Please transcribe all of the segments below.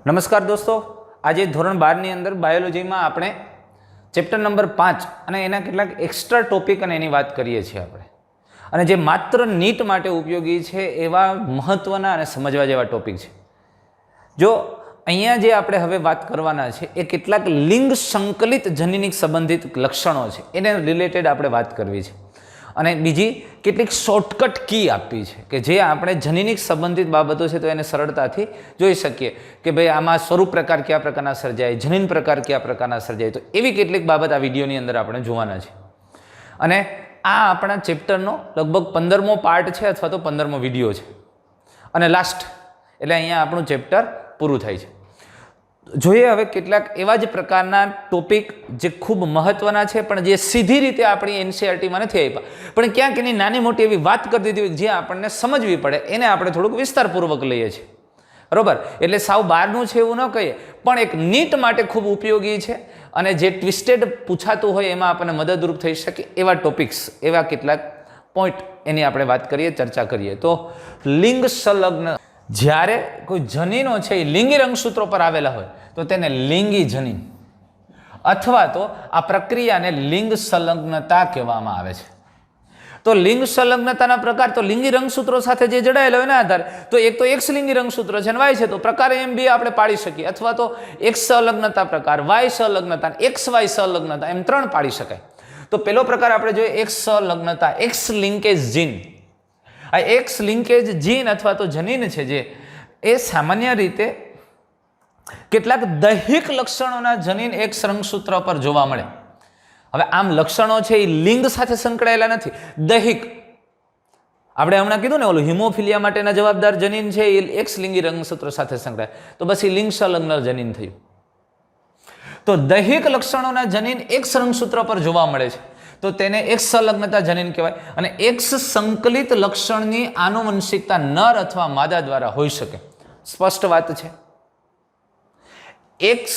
નમસ્કાર દોસ્તો, આજે ધોરણ 12 ની અંદર બાયોલોજીમાં આપણે ચેપ્ટર નંબર 5 અને એના કેટલાક એક્સ્ટ્રા ટોપિક અને એની વાત કરીએ છીએ આપણે, અને જે માત્ર નીટ માટે ઉપયોગી છે એવા મહત્વના અને સમજવા જેવા ટોપિક છે. જો અહીંયા જે આપણે હવે વાત કરવાના છે એ કેટલાક લિંગ સંકલિત જનીનિક સંબંધિત લક્ષણો છે, એને રિલેટેડ આપણે વાત કરવી છે. અને બીજી કેટલીક શોર્ટકટ કી આપવી છે કે જે આપણે જનીનિક સંબંધિત બાબતો છે તો એને સરળતાથી જોઈ શકીએ કે ભાઈ આમાં સ્વરૂપ પ્રકાર કયા પ્રકારના સર્જાય, જનીન પ્રકાર કયા પ્રકારના સર્જાય. તો એવી કેટલીક બાબત આ વિડીયોની અંદર આપણે જોવાના છે. અને આ આપણા ચેપ્ટરનો લગભગ 15મો પાર્ટ છે અથવા તો 15મો વિડીયો છે અને લાસ્ટ, એટલે અહીંયા આપણું ચેપ્ટર પૂરું થાય છે. જોઈએ હવે કેટલાક એવા જ પ્રકારના ટોપિક જે ખૂબ મહત્વના છે પણ જે સીધી રીતે આપણી એનસીઈઆરટીમાં નથી આપ્યા, પણ ક્યાંક એની નાની મોટી એવી વાત કરી દીધી હોય જે આપણને સમજવી પડે, એને આપણે થોડુંક વિસ્તારપૂર્વક લઈએ છીએ. બરોબર? એટલે સાવ બહારનું છે એવું ન કહીએ, પણ એક નીટ માટે ખૂબ ઉપયોગી છે અને જે ટ્વિસ્ટેડ પૂછાતું હોય એમાં આપણને મદદરૂપ થઈ શકે એવા ટોપિક્સ, એવા કેટલાક પોઈન્ટ એની આપણે વાત કરીએ, ચર્ચા કરીએ. તો લિંગ સંલગ્ન, જ્યારે કોઈ જનીનો છે એ લિંગી રંગસૂત્રો પર આવેલા હોય તો તેને લિંગી જનીન અથવા તો આ પ્રક્રિયાને લિંગ સંલગ્નતા કહેવામાં આવે છે. તો લિંગ સંલગ્નતાના પ્રકાર તો લિંગી રંગસૂત્રો સાથે જે જડાયેલા હોય એના આધારે તો એક તો એક્સ લિંગી રંગસૂત્ર છે અને વાય છે, તો પ્રકાર એમ બી આપણે પાડી શકીએ, અથવા તો એક્સ સંલગ્નતા પ્રકાર, વાય સંલગ્નતા, એક્સ વાય સંલગ્નતા, એમ 3 પાડી શકાય. તો પેલો પ્રકાર આપણે જોઈએ એક્સ સંલગ્નતા, એક્સ લિંકેજ જીન. આ એક્સ લિંકેજ જીન અથવા તો જનીન છે જે એ સામાન્ય રીતે કેટલાક દૈહિક લક્ષણોના જનીન એક્સ રંગસૂત્ર પર જોવા મળે. હવે આમ લક્ષણો છે એ લિંગ સાથે સંકળાયેલા નથી, દૈહિક. આપણે હમણાં કીધું ને ઓલું હિમોફિલિયા માટેના જવાબદાર જનીન છે એ એક્સ લિંગી રંગસૂત્ર સાથે સંકળાય, તો બસ એ લિંગ સંલગ્ન જનીન થયું. તો દૈહિક લક્ષણોના જનીન એક્સ રંગસૂત્ર પર જોવા મળે છે તો તેને એક્સ સંલગ્નતા જનીન કહેવાય. અને એક્સ સંકલિત લક્ષણની આનુવંશિકતા નર અથવા માદા દ્વારા હોઈ શકે. સ્પષ્ટ વાત છે. એક્સ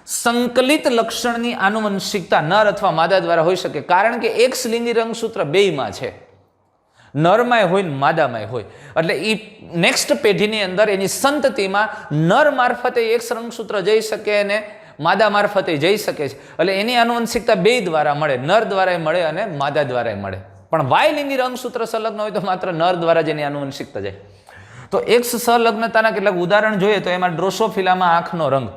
સંકલિત લક્ષણની આનુવંશિકતા નર અથવા માદા દ્વારા હોઈ શકે, કારણ કે એક્સ લિંગી રંગસૂત્ર બેયમાં છે, નરમાંય હોય ને માદામાંય હોય. એટલે એ નેક્સ્ટ પેઢીની અંદર એની સંતતિમાં નર મારફતે એક્સ રંગસૂત્ર જઈ શકે અને માદા મારફતે જઈ શકે છે. એટલે એની આનુવંશિકતા બે દ્વારા મળે, નર દ્વારા મળે અને માદા દ્વારા મળે. પણ વાય લિંગી રંગસૂત્ર સંલગ્ન હોય તો માત્ર નર દ્વારા જ એની આનુવંશિકતા જાય. તો એક્સ સંલગ્નતાના કેટલાક ઉદાહરણ જોઈએ તો એમાં ડ્રોસોફિલામાં આંખનો રંગ,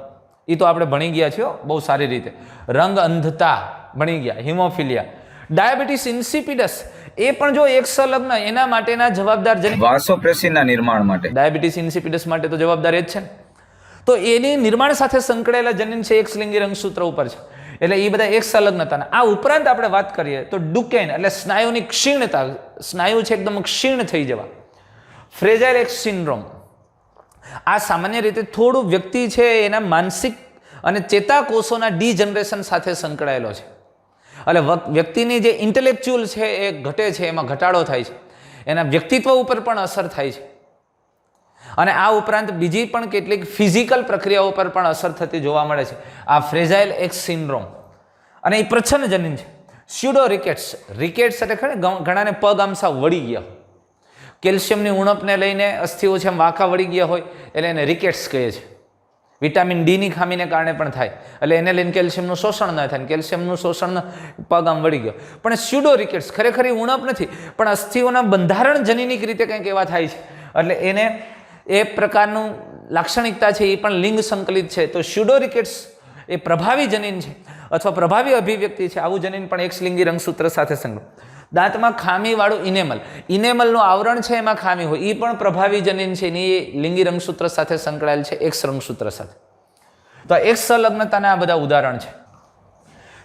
એ તો આપણે ભણી ગયા છીએ બહુ સારી રીતે. રંગ અંધતા ભણી ગયા. હિમોફિલિયા, ડાયાબિટીસ ઇન્સિપિડસ, એ પણ જો એક સંલગ્ન એના માટેના જવાબદાર જનીન વાસોપ્રેસીનના નિર્માણ માટે, ડાયાબિટીસ ઇન્સિપિડસ માટે તો જવાબદાર એ જ છે ને. તો એની નિર્માણ સાથે સંકળાયેલા જનીન છે એક્સ લિંગી રંગસૂત્ર ઉપર છે, એટલે એ બધા એક સંલગ્નતાના. આ ઉપરાંત આપણે વાત કરીએ તો ડુકેન એટલે સ્નાયુની ક્ષીણતા, સ્નાયુ છે એકદમ ક્ષીણ થઈ જવા, ફ્રેજાઇલ એક્સ સિન્ડ્રોમ. આ સામાન્ય રીતે થોડું વ્યક્તિ છે એના માનસિક અને ચેતાકોષોના ડીજનરેશન સાથે સંકળાયેલો છે. એટલે વ્યક્તિની જે ઇન્ટેલેક્ચ્યુઅલ છે એ ઘટે છે, એમાં ઘટાડો થાય છે, એના વ્યક્તિત્વ ઉપર પણ અસર થાય છે. અને આ ઉપરાંત બીજી પણ કેટલીક ફિઝિકલ પ્રક્રિયાઓ પર પણ અસર થતી જોવા મળે છે આ ફ્રેજાઇલ એક્સ સિન્ડ્રોમ. અને એ પ્રચ્છન્ન જનીન છે. સ્યુડો રિકેટ્સ, રિકેટ્સ એટલે ખરે ઘણાને પગ આમ સાવ વળી ગયા હોય, કેલ્શિયમની ઉણપને લઈને અસ્થિઓ છે વાંકા વળી ગયા હોય એટલે એને રિકેટ્સ કહે છે. વિટામિન ડીની ખામીને કારણે પણ થાય, એટલે એને લઈને કેલ્શિયમનું શોષણ ન થાય, કેલ્શિયમનું શોષણ પગ આમ વળી ગયો. પણ સ્યુડો રિકેટ્સ ખરેખર એ ઉણપ નથી, પણ અસ્થિઓના બંધારણ જનીનિક રીતે કંઈક એવા થાય છે, એટલે એને એ પ્રકારનું લાક્ષણિકતા છે એ પણ લિંગ સંકલિત છે. તો સ્યુડો રિકેટ્સ એ પ્રભાવી જનીન છે અથવા પ્રભાવી અભિવ્યક્તિ છે. આવું જનીન પણ એક્સ લિંગી રંગસૂત્ર સાથે સંકળાય. દાંતમાં ખામીવાળું ઇનેમલ, ઇનેમલનું આવરણ છે એમાં ખામી હોય, એ પણ પ્રભાવી જનીન છે, એ લિંગી રંગસૂત્ર સાથે સંકળાયેલ છે એક્સ રંગસૂત્ર સાથે. તો આ એક્સ સંલગ્નતાના આ બધા ઉદાહરણ છે.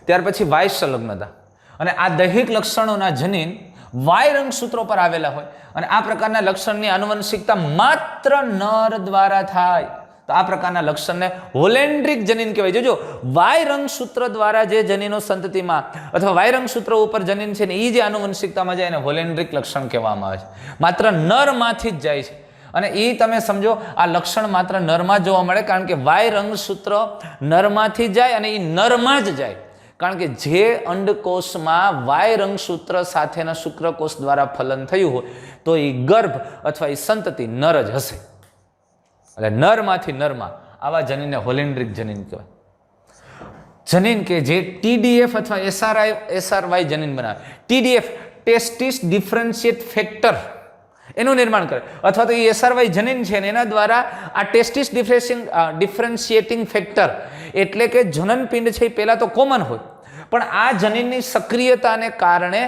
ત્યાર પછી વાય સંલગ્નતા, અને આ દૈહિક લક્ષણોના જનીન વાય રંગસૂત્રો પર આવેલા હોય અને આ પ્રકારના લક્ષણની આનુવંશિકતા માત્ર નર દ્વારા થાય. તો આ પ્રકારના લક્ષણને હોલેન્ડ્રિક જનીન કહેવાય. જોજો, વાય રંગસૂત્ર દ્વારા જે જનીનો સંતતિમાં અથવા વાય રંગસૂત્ર ઉપર જનીન છે ને એ જે આનુવંશિકતામાં જાય એને હોલેન્ડ્રિક લક્ષણ કહેવામાં આવે છે. માત્ર નરમાંથી જ જાય છે. અને એ તમે સમજો આ લક્ષણ માત્ર નરમાં જ જોવા મળે, કારણ કે વાય રંગસૂત્ર નરમાંથી જાય અને એ નરમાં જ જાય, કારણ કે જે અંડકોષમાં વાય રંગસૂત્ર સાથેના શુક્રકોષ દ્વારા ફલન થયું હોય તો એ ગર્ભ અથવા એ સંતતિ નર જ હશે. એટલે નરમાંથી નરમાં આવા જનીનને હોલેન્ડ્રિક જનીન કહેવાય. જનીન કે જે TDF અથવા SRY જનીન બનાવે. TDF ટેસ્ટિસ ડિફરન્શિએટ ફેક્ટર એનું નિર્માણ કરે, અથવા તો એ SRY જનીન છે ને એના દ્વારા આ ટેસ્ટિસ ડિફરન્શિએટિંગ ફેક્ટર એટલે કે જનનપિંડ છે એ પહેલાં તો કોમન હોય, પણ આ જનીનની સક્રિયતાને કારણે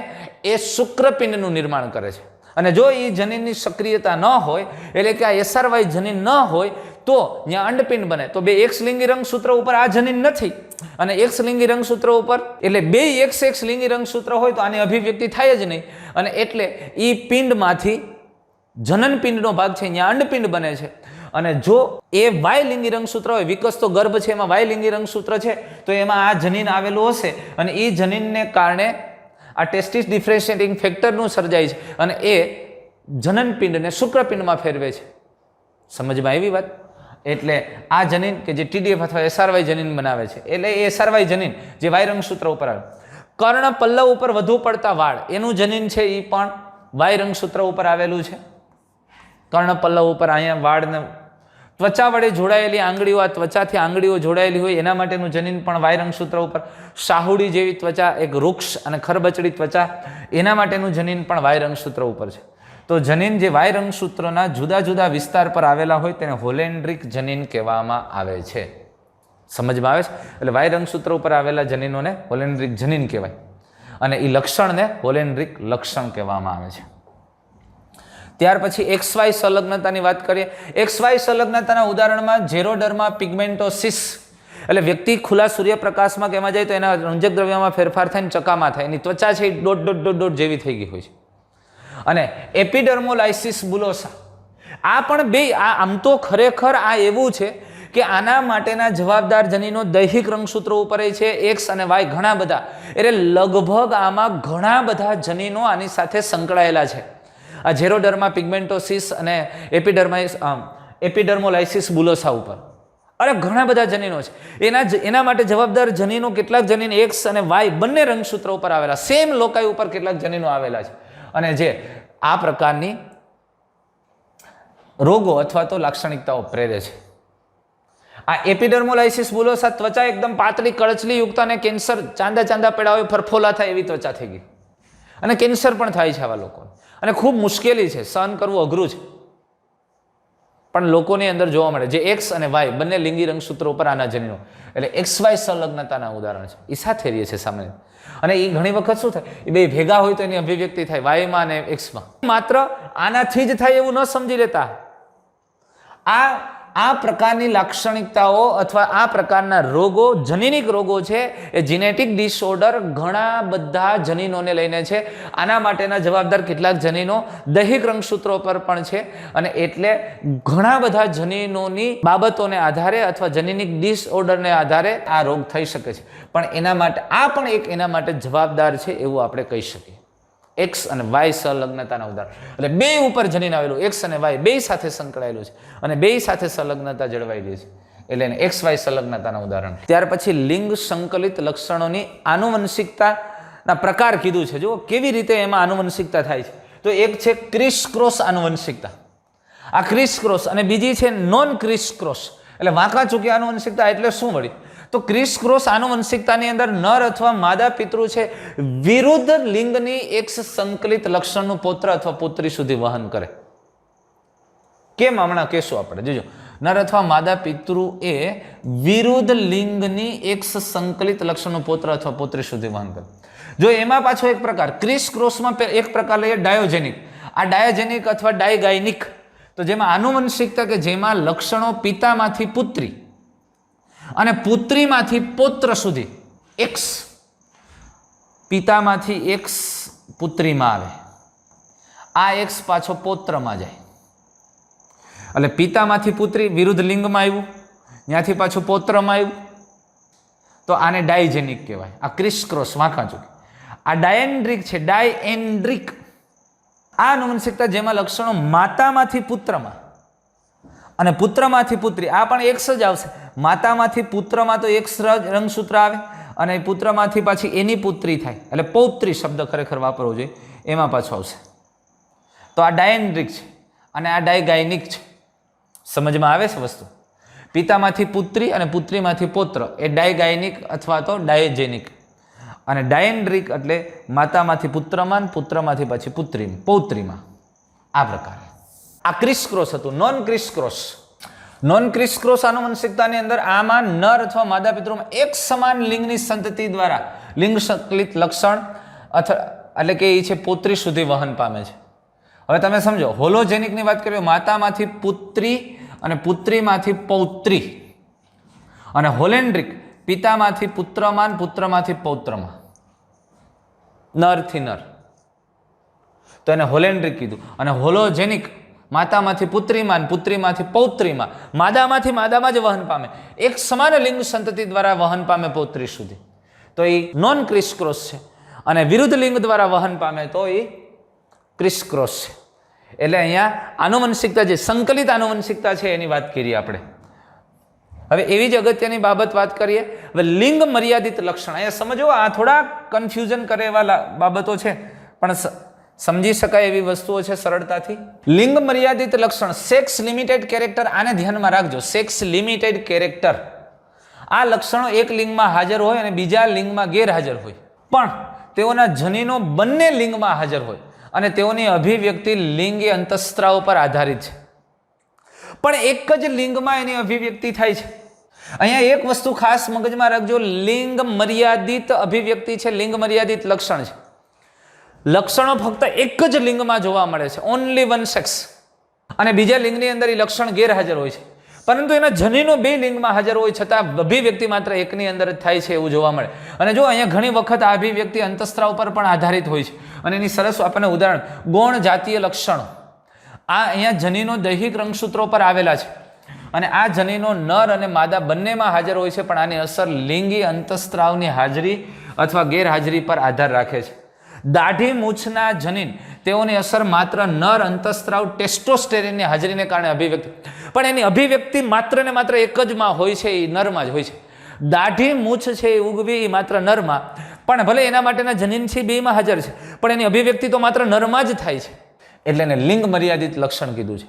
એ શુક્રપિંડનું નિર્માણ કરે છે. અને જો એ જનીનની સક્રિયતા ન હોય એટલે કે આ SRY જનીન ન હોય તો ત્યાં અંડપિંડ બને. તો બે X લિંગી રંગસૂત્ર ઉપર આ જનીન નથી અને X લિંગી રંગસૂત્ર ઉપર એટલે બે XX લિંગી રંગસૂત્ર હોય તો આની અભિવ્યક્તિ થાય જ નહીં. અને એટલે એ પિંડમાંથી જનનપિંડનો ભાગ છે ત્યાં અંડપિંડ બને છે. અને જો એ Y લિંગી રંગસૂત્ર હોય, વિકસતો ગર્ભ છે એમાં Y લિંગી રંગસૂત્ર છે, તો એમાં આ જનીન આવેલું હશે અને એ જનીનને કારણે આ ટેસ્ટિસ ડિફરન્શિએટિંગ ફેક્ટરનું સર્જાય છે અને એ જનનપિંડને શુક્રપિંડમાં ફેરવે છે. સમજમાં આવી વાત? એટલે આ જનીન કે જે TDF અથવા SRY જનીન બનાવે છે એટલે એ SRY જનીન જે Y રંગસૂત્ર ઉપર આવે. કર્ણ પલ્લવ ઉપર વધુ પડતા વાળ એનું જનીન છે એ પણ Y રંગસૂત્ર ઉપર આવેલું છે. કર્ણ પલ્લવ ઉપર અહીંયા વાળને ત્વચા વડે જોડાયેલી આંગળીઓ, આ ત્વચાથી આંગળીઓ જોડાયેલી હોય એના માટેનું જનીન પણ Y રંગસૂત્ર ઉપર. શાહુડી જેવી ત્વચા, એક વૃક્ષ અને ખરબચડી ત્વચા, એના માટેનું જનીન પણ Y રંગસૂત્ર ઉપર છે. તો જનીન જે Y રંગસૂત્રના જુદા જુદા વિસ્તાર પર આવેલા હોય તેને હોલેન્ડ્રિક જનીન કહેવામાં આવે છે. સમજમાં આવે છે? એટલે Y રંગસૂત્ર ઉપર આવેલા જનીનોને હોલેન્ડ્રિક જનીન કહેવાય અને એ લક્ષણને હોલેન્ડ્રિક લક્ષણ કહેવામાં આવે છે. ત્યાર પછી XY સંલગ્નતાની વાત કરીએ. XY સંલગ્નતાના ઉદાહરણમાં ઝેરોડર્મા પિગમેન્ટોસિસ એટલે વ્યક્તિ ખુલ્લા સૂર્યપ્રકાશમાં કે એમાં જાય તો એના રંજક દ્રવ્યમાં ફેરફાર થાય ને ચકામા થાય, એની ત્વચા છે એ ડોટ જેવી થઈ ગઈ હોય છે. અને એપિડર્મોલાઇસિસ બુલોસા આ પણ બે આમ તો ખરેખર આ એવું છે કે આના માટેના જવાબદાર જનીનો દૈહિક રંગસૂત્રો ઉપર છે X અને Y ઘણા બધા, એટલે લગભગ આમાં ઘણા બધા જનીનો આની સાથે સંકળાયેલા છે. આ ઝેરોડર્મા પિગમેન્ટોસિસ અને એપિડર્મોલાઇસિસ બુલોસા ઉપર અરે ઘણા બધા જનીનો છે. એના માટે જવાબદાર જનીનો કેટલાક જનીન X અને Y બંને રંગસૂત્રો ઉપર આવેલા, સેમ લોકાઈ ઉપર કેટલાક જનીનો આવેલા છે અને જે આ પ્રકારની રોગો અથવા તો લાક્ષણિકતાઓ પ્રેરે છે. આ એપિડર્મોલાઇસિસ બુલોસા ત્વચા એકદમ પાતળી કળચલી યુક્ત અને કેન્સર ચાંદા પેડા હોય ફરફોલા થાય એવી ત્વચા થઈ ગઈ અને કેન્સર પણ થાય છે આવા લોકોને અને ખૂબ મુશ્કેલી છે, સહન કરવું અઘરું છે, પણ લોકોની અંદર જોવા મળે. જે X અને Y બંને લિંગી રંગસૂત્રો ઉપર આના જનીનો એટલે XY સંલગ્નતાના ઉદાહરણ છે. એ સાથે રહીએ છે સામાન્ય અને એ ઘણી વખત શું થાય એ બે ભેગા હોય તો એની અભિવ્યક્તિ થાય Y માં અને X માં. માત્ર આનાથી જ થાય એવું ન સમજી લેતા. આ પ્રકારની લાક્ષણિકતાઓ અથવા આ પ્રકારના રોગો જનીનિક રોગો છે એ જીનેટિક ડિસઓર્ડર ઘણા બધા જનીનોને લઈને છે. આના માટેના જવાબદાર કેટલાક જનીનો દૈહિક રંગસૂત્રો પર પણ છે અને એટલે ઘણા બધા જનીનોની બાબતોને આધારે અથવા જનીનિક ડિસઓર્ડરને આધારે આ રોગ થઈ શકે છે. પણ એના માટે આ પણ એક એના માટે જવાબદાર છે એવું આપણે કહી શકીએ. X અને Y સંલગ્નતાના ઉદાહરણ એટલે બે ઉપર જનીન આવેલું X અને Y બે સાથે સંકળાયેલું છે અને બે સાથે સંલગ્નતા જળવાયેલી છે એટલે એને XY સંલગ્નતાના ઉદાહરણ. ત્યાર પછી લિંગ સંકલિત લક્ષણોની આનુવંશિકતાના પ્રકાર કીધું છે. જુઓ કેવી રીતે એમાં આનુવંશિકતા થાય છે. તો એક છે ક્રિસ ક્રોસ આનુવંશિકતા, આ ક્રિસ ક્રોસ, અને બીજી છે નોન ક્રિસ ક્રોસ એટલે વાંકા ચૂકી આનુવંશિકતા. એટલે શું વળી? તો ક્રિસ ક્રોસ આનુવંશિકતાની અંદર નર અથવા માદા પિતૃ છે વિરુદ્ધ લિંગની X સંકલિત લક્ષણનું પુત્ર અથવા પુત્રી સુધી વહન કરે. કેમ હમણાં કહેશું આપણે. જોજો, નર અથવા માદા પિતૃ એ વિરુદ્ધ લિંગની X સંકલિત લક્ષણનું પુત્ર અથવા પુત્રી સુધી વહન કરે. જો એમાં પાછો એક પ્રકાર ક્રિસ ક્રોસમાં એક પ્રકાર લઈએ ડાયોજેનિક. આ ડાયોજેનિક અથવા ડાયગાયનિક તો જેમાં આનુવંશિકતા કે જેમાં લક્ષણો પિતામાંથી પુત્રી અને પુત્રીમાંથી પૌત્ર સુધી X પિતામાંથી X પુત્રીમાં આવે, આ X પાછો પૌત્રમાં જાય એટલે પિતામાંથી પુત્રી વિરુદ્ધ લિંગમાં આવ્યું, ત્યાંથી પાછું પૌત્રમાં આવ્યું તો આને ડાયજેનિક કહેવાય. આ ક્રિસ ક્રોસ વાંકા ચૂકી. આ ડાયેન્ડ્રિક છે, ડાયએન્ડ્રિક આ આનુવંશિકતા જેમાં લક્ષણો માતામાંથી પુત્રમાં અને પુત્રમાંથી પુત્રી, આ પણ X જ આવશે. માતામાંથી પુત્રમાં તો X રંગસૂત્ર આવે અને પુત્રમાંથી પાછી એની પુત્રી થાય એટલે પૌત્રી શબ્દ ખરેખર વાપરવો જોઈએ, એમાં પાછું આવશે. તો આ ડાયેન્ડ્રિક છે અને આ ડાયગાયનિક છે. સમજમાં આવે છે વસ્તુ? પિતામાંથી પુત્રી અને પુત્રીમાંથી પૌત્ર એ ડાયગાયનિક અથવા તો ડાયજેનિક. અને ડાયન્ડ્રિક એટલે માતામાંથી પુત્રમાં, પુત્રમાંથી પછી પૌત્રીમાં. આ પ્રકારે આ ક્રિસક્રોસ હતું. નોન ક્રિસક્રોસ આનુવંશિકતાની અંદર આમાં નર અથવા માદા પિતૃમાં એક સમાન લિંગની સંતતિ દ્વારા લિંગ સંકલિત લક્ષણ અથવા એટલે કે એ છે પૌત્રી સુધી વહન પામે છે. હવે તમે સમજો, હોલોજેનિકની વાત કરીએ માતામાંથી પુત્રી અને પુત્રીમાંથી પૌત્રી, અને હોલેન્ડ્રિક પિતામાંથી પુત્રમાં, પુત્રમાંથી પૌત્રમાં, નરથી નર, તો એને હોલેન્ડ્રિક કીધું. અને હોલોજેનિક માતામાંથી પુત્રીમાં, પુત્રીમાંથી પૌત્રીમાં, માદામાંથી માદામાં જ વહન પામે, એક સમાન લિંગ સંતતિ દ્વારા વહન પામે પૌત્રી સુધી, તો એ નોન ક્રિસક્રોસ છે. અને વિરુદ્ધ લિંગ દ્વારા વહન પામે તો એ ક્રિસક્રોસ છે. એટલે અહીંયા આનુવંશિકતા જે સંકલિત આનુવંશિકતા છે એની વાત કરીએ આપણે. હવે એવી જ અગત્યની બાબત વાત કરીએ. હવે લિંગ મર્યાદિત લક્ષણ, અહીંયા સમજો, આ થોડા કન્ફ્યુઝન કરે એવા બાબતો છે પણ સમજી શકાય એવી વસ્તુઓ છે સરળતાથી. લિંગ મર્યાદિત લક્ષણ, સેક્સ લિમિટેડ કેરેક્ટર, આને ધ્યાનમાં રાખજો. સેક્સ લિમિટેડ કેરેક્ટર, આ લક્ષણો એક લિંગમાં હાજર હોય અને બીજા લિંગમાં ગેરહાજર હોય, પણ તેઓના જનીનો બંને લિંગમાં હાજર હોય અને તેઓની અભિવ્યક્તિ લિંગી અંતઃસ્ત્રાવ પર આધારિત છે, પણ એક જ લિંગમાં એની અભિવ્યક્તિ થાય છે. અહીંયા એક વસ્તુ ખાસ મગજમાં રાખજો, લિંગ મર્યાદિત અભિવ્યક્તિ છે, લિંગ મર્યાદિત લક્ષણ છે. લક્ષણો ફક્ત એક જ લિંગમાં જોવા મળે છે, ઓનલી વન સેક્સ, અને બીજા લિંગની અંદર એ લક્ષણ ગેરહાજર હોય છે, પરંતુ એના જનીનો બે લિંગમાં હાજર હોય છતાં અભિવ્યક્તિ માત્ર એકની અંદર જ થાય છે એવું જોવા મળે. અને જો અહીંયા ઘણી વખત આ અભિવ્યક્તિ અંતઃસ્ત્રાવ પર પણ આધારિત હોય છે. અને એની સરસ આપણને ઉદાહરણ, ગૌણ જાતીય લક્ષણો, આ અહીંયા જનીનો દૈહિક રંગસૂત્રો પર આવેલા છે અને આ જનીનો નર અને માદા બંનેમાં હાજર હોય છે, પણ આની અસર લિંગી અંતઃસ્ત્રાવની હાજરી અથવા ગેરહાજરી પર આધાર રાખે છે. દાઢી મૂછના જનીન, તેઓની અસર માત્ર નર અંતઃસ્ત્રાવ ટેસ્ટોસ્ટેરોનની હાજરીને કારણે અભિવ્યક્તિ, પણ એની અભિવ્યક્તિ માત્ર ને માત્ર એક જ માં હોય છે, એ નરમાં જ હોય છે. દાઢી મૂછ છે એ ઉગવી એ માત્ર નરમાં, પણ ભલે એના માટેના જનીન છે બેમાં હાજર છે, પણ એની અભિવ્યક્તિ તો માત્ર નરમાં જ થાય છે, એટલે એને લિંગ મર્યાદિત લક્ષણ કીધું છે.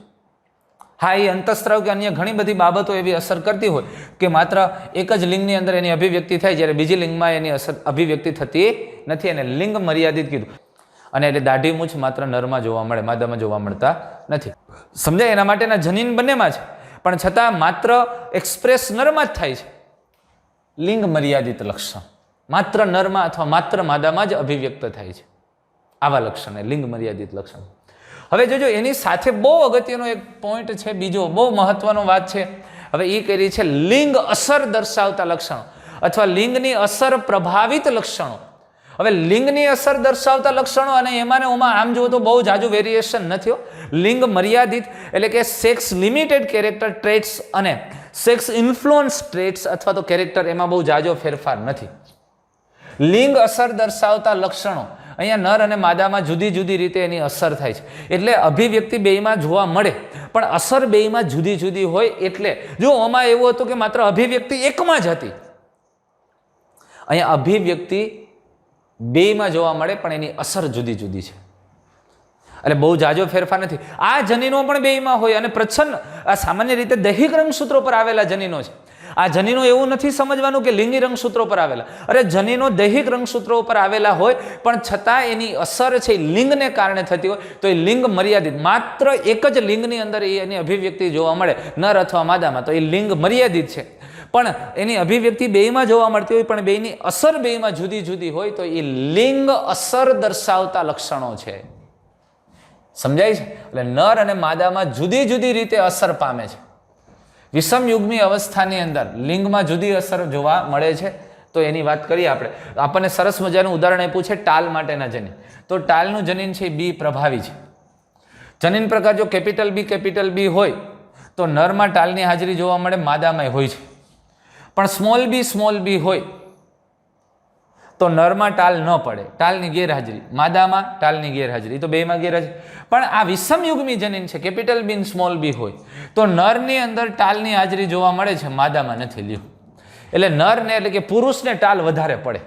હા, એ અંતઃસ્ત્રાવ કે અન્ય ઘણી બધી બાબતો એવી અસર કરતી હોય કે માત્ર એક જ લિંગની અંદર એની અભિવ્યક્તિ થાય, જ્યારે બીજી લિંગમાં એની અભિવ્યક્તિ થતી નથી, એને લિંગ મર્યાદિત કીધું. અને એટલે દાઢી મૂછ માત્ર નરમાં જોવા મળે, માદામાં જોવા મળતા નથી. સમજાય? એના માટેના જનીન બંનેમાં છે, પણ છતાં માત્ર એક્સપ્રેસ નરમાં જ થાય છે. લિંગ મર્યાદિત લક્ષણ માત્ર નરમાં અથવા માત્ર માદામાં જ અભિવ્યક્ત થાય છે. આવા લક્ષણ લિંગ મર્યાદિત લક્ષણ. હવે જોજો, એની સાથે બહુ અગત્યનો એક પોઈન્ટ છે, બીજો બહુ મહત્વનો વાત છે. હવે એ કરી છે લિંગ અસર દર્શાવતા લક્ષણો અથવા લિંગની અસર પ્રભાવિત લક્ષણો. હવે લિંગની અસર દર્શાવતા લક્ષણો અને એમાં ને ઓમાં આમ જુઓ તો બહુ જાજુ વેરિએશન નથી. લિંગ મર્યાદિત એટલે કે સેક્સ લિમિટેડ કેરેક્ટર ટ્રેટ્સ અને સેક્સ ઇન્ફ્લુઅન્સ ટ્રેટ્સ અથવા તો કેરેક્ટર, એમાં બહુ જાજો ફેરફાર નથી. લિંગ અસર દર્શાવતા લક્ષણો, અહીંયા નર અને માદામાં જુદી જુદી રીતે એની અસર થાય છે, એટલે અભિવ્યક્તિ બેયમાં જોવા મળે પણ અસર બેયમાં જુદી જુદી હોય. એટલે જો આમાં એવું હતું કે માત્ર અભિવ્યક્તિ એકમાં જ હતી, અહીંયા અભિવ્યક્તિ બેયમાં જોવા મળે પણ એની અસર જુદી જુદી છે, એટલે બહુ જાજો ફેરફાર નથી. આ જનીનો પણ બેયમાં હોય અને પ્રચ્છન્ન, આ સામાન્ય રીતે દૈહિક રંગસૂત્રો પર આવેલા જનીનો છે. આ જનીનો એવું નથી સમજવાનું કે લિંગી રંગસૂત્રો પર આવેલા, અરે જનીનો દૈહિક રંગસૂત્રો પર આવેલા હોય પણ છતાં એની અસર છે લિંગને કારણે થતી હોય, તો એ લિંગ મર્યાદિત, માત્ર એક જ લિંગની અંદર એની અભિવ્યક્તિ જોવા મળે નર અથવા માદામાં, તો એ લિંગ મર્યાદિત છે. પણ એની અભિવ્યક્તિ બેયમાં જોવા મળતી હોય પણ બેયની અસર બેયમાં જુદી જુદી હોય, તો એ લિંગ અસર દર્શાવતા લક્ષણો છે. સમજાય છે? એટલે નર અને માદામાં જુદી જુદી રીતે અસર પામે છે. વિષમયુગ્મી અવસ્થાની અંદર લિંગમાં જુદી અસર જોવા મળે છે. તો એની વાત કરીએ આપણે. આપણને સરસ મજાનું ઉદાહરણ આપ્યું છે ટાલ માટેના જનીન. તો ટાલનું જનીન છે બી પ્રભાવી છે. જનીન પ્રકાર જો કેપિટલ બી હોય તો નરમાં ટાલની હાજરી જોવા મળે, માદામાં હોય છે. પણ સ્મોલ બી હોય તો નરમાં ટાલ ન પડે, ટાલની ગેરહાજરી, માદામાં ટાલની ગેરહાજરી, તો બેમાં ગેરહાજરી. પણ આ વિષમયુગ્મી જનીન છે, કેપિટલ બી સ્મોલ બી હોય તો નરની અંદર ટાલની હાજરી જોવા મળે છે, માદામાં નથી. લ્યો, એટલે નરને એટલે કે પુરુષને ટાલ વધારે પડે,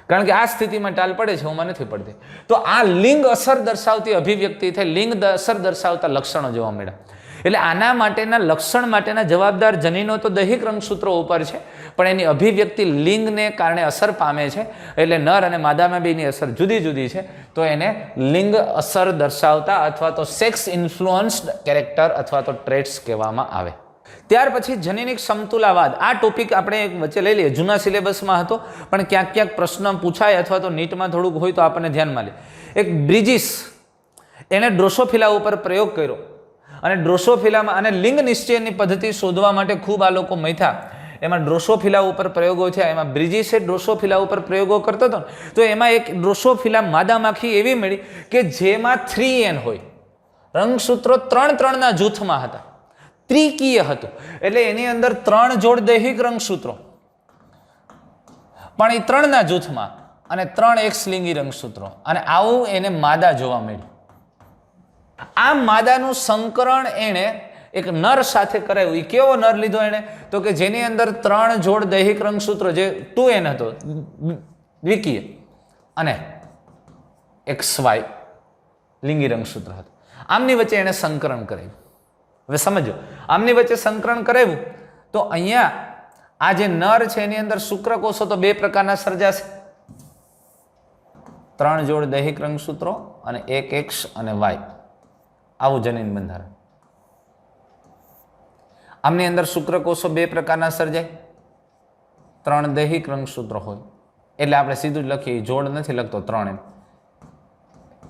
કારણ કે આ સ્થિતિમાં ટાલ પડે છે, ઓમાં નથી પડતી. તો આ લિંગ અસર દર્શાવતી અભિવ્યક્તિ થઈ, લિંગ અસર દર્શાવતા લક્ષણો જોવા મળ્યા. એટલે આના માટેના લક્ષણ માટેના જવાબદાર જનીનો તો દૈહિક રંગસૂત્રો ઉપર છે, પણ એની અભિવ્યક્તિ લિંગને કારણે અસર પામે છે. એટલે નર અને માદામાં બેની અસર જુદી જુદી છે, તો એને લિંગ અસર દર્શાવતા અથવા તો સેક્સ ઇન્ફ્લુઅન્સ્ડ કેરેક્ટર અથવા તો ટ્રેટ્સ કહેવામાં આવે. ત્યાર પછી જનીનિક સમતુલાવાદ. આ ટોપિક આપણે એક વચ્ચે લઈ લઈએ. જૂના સિલેબસમાં હતો, પણ ક્યાંક ક્યાંક પ્રશ્ન પૂછાય અથવા તો નીટમાં થોડુંક હોય તો આપણને ધ્યાનમાં લે. એક બ્રિજિસ એણે ડ્રોસોફિલા ઉપર પ્રયોગ કર્યો, અને ડ્રોસોફિલામાં અને લિંગ નિશ્ચયની પદ્ધતિ શોધવા માટે ખૂબ આ લોકો મથ્યા. એમાં ડ્રોસોફિલા ઉપર પ્રયોગો થયા. એમાં બ્રિજિસે ડ્રોસોફિલા ઉપર પ્રયોગો કરતો હતો, તો એમાં એક ડ્રોસોફિલા માદા માખી એવી મળી કે જેમાં 3N હોય, રંગસૂત્રો 3-3ના જૂથમાં હતા, ત્રિકીય હતું. એટલે એની અંદર 3 જોડ દૈહિક રંગસૂત્રો, પણ એ 3ના જૂથમાં, અને 3 એક્સલિંગી રંગસૂત્રો, અને આવું એને માદા જોવા મળ્યું. આ માદાનું સંકરણ એણે એક નર સાથે કરાવ્યું. એ કેવો નર લીધો એણે? તો કે જેની અંદર 3 જોડ દૈહિક રંગસૂત્રો, જે 2N હતો દ્વિકીય, અને XY લિંગી રંગસૂત્ર હતું. આમની વચ્ચે એણે સંકરણ કરાવ્યું. હવે સમજો, આમની વચ્ચે સંકરણ કરાવ્યું તો અહીંયા આ જે નર છે એની અંદર શુક્રકોષો તો 2 પ્રકારના સર્જાશે, 3 જોડ દૈહિક રંગસૂત્રો અને 1 X અને Y. આવું જનીન બંધારણ. આમની અંદર શુક્રકોષો 2 પ્રકારના સર્જાય, 3 દૈહિક રંગસૂત્રો હોય. એટલે આપણે સીધું જ લખીએ, જોડ નથી લખતો, 3M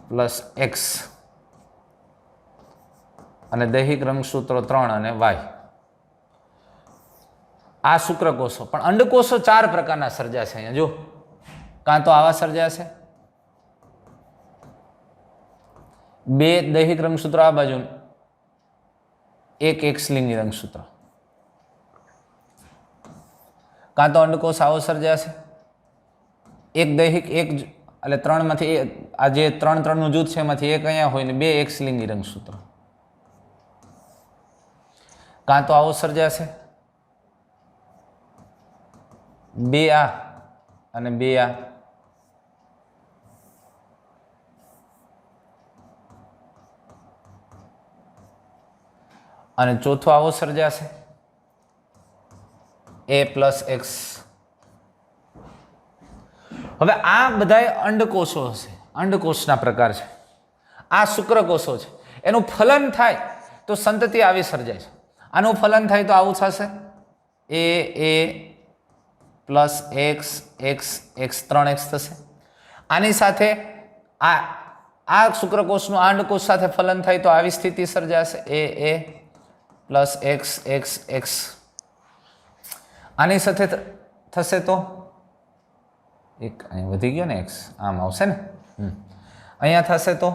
પ્લસ X અને દૈહિક રંગસૂત્રો 3 અને Y. આ શુક્રકોષો. પણ અંડકોષો 4 પ્રકારના સર્જાશે. અહીંયા જો, કાં તો આવા સર્જાશે, 2 દૈહિક રંગસૂત્રો આ બાજુ, 1 એક્સલિંગી રંગસૂત્ર. કાં તો અંડકોષ આવો સર્જાશે, 1 દૈહિક, 1 એટલે 3માંથી આ જે 3-3નું જૂથ છે એમાંથી 1 અહીંયા હોય ને 2 એક્સલિંગી રંગસૂત્ર. કાં તો આવો સર્જાશે, 2 આ અને 2 આ. અને ચોથો આવો સર્જાશે, A પ્લસ X. હવે આ બધા અંડકોષો હશે, અંડકોષના પ્રકાર છે. આ શુક્રકોષો છે. એનું ફલન થાય તો સંતતિ આવી સર્જાય છે. આનું ફલન થાય તો આવું થશે, A plus X, X, X 3X થશે. આની સાથે આ શુક્રકોષનું આ અંડકોષ સાથે ફલન થાય તો આવી સ્થિતિ સર્જાશે, A plus X, X, X. આની સાથે થશે તો એક અહીં વધી ગયો ને, X આમ આવશે ને, અહીંયા થશે તો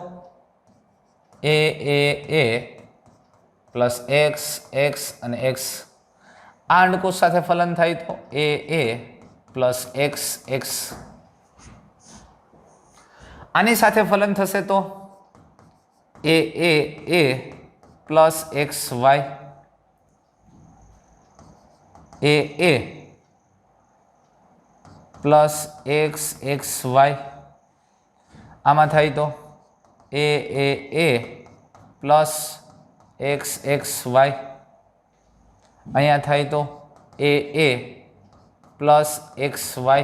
A પ્લસ X, X અને X. આ અંડકોષ સાથે ફલન થાય તો A પ્લસ X, X. આની સાથે ફલન થશે તો A plus XY, A plus XY. આમાં થાય તો A પ્લસ XXY. અહીંયા થાય તો A પ્લસ XY.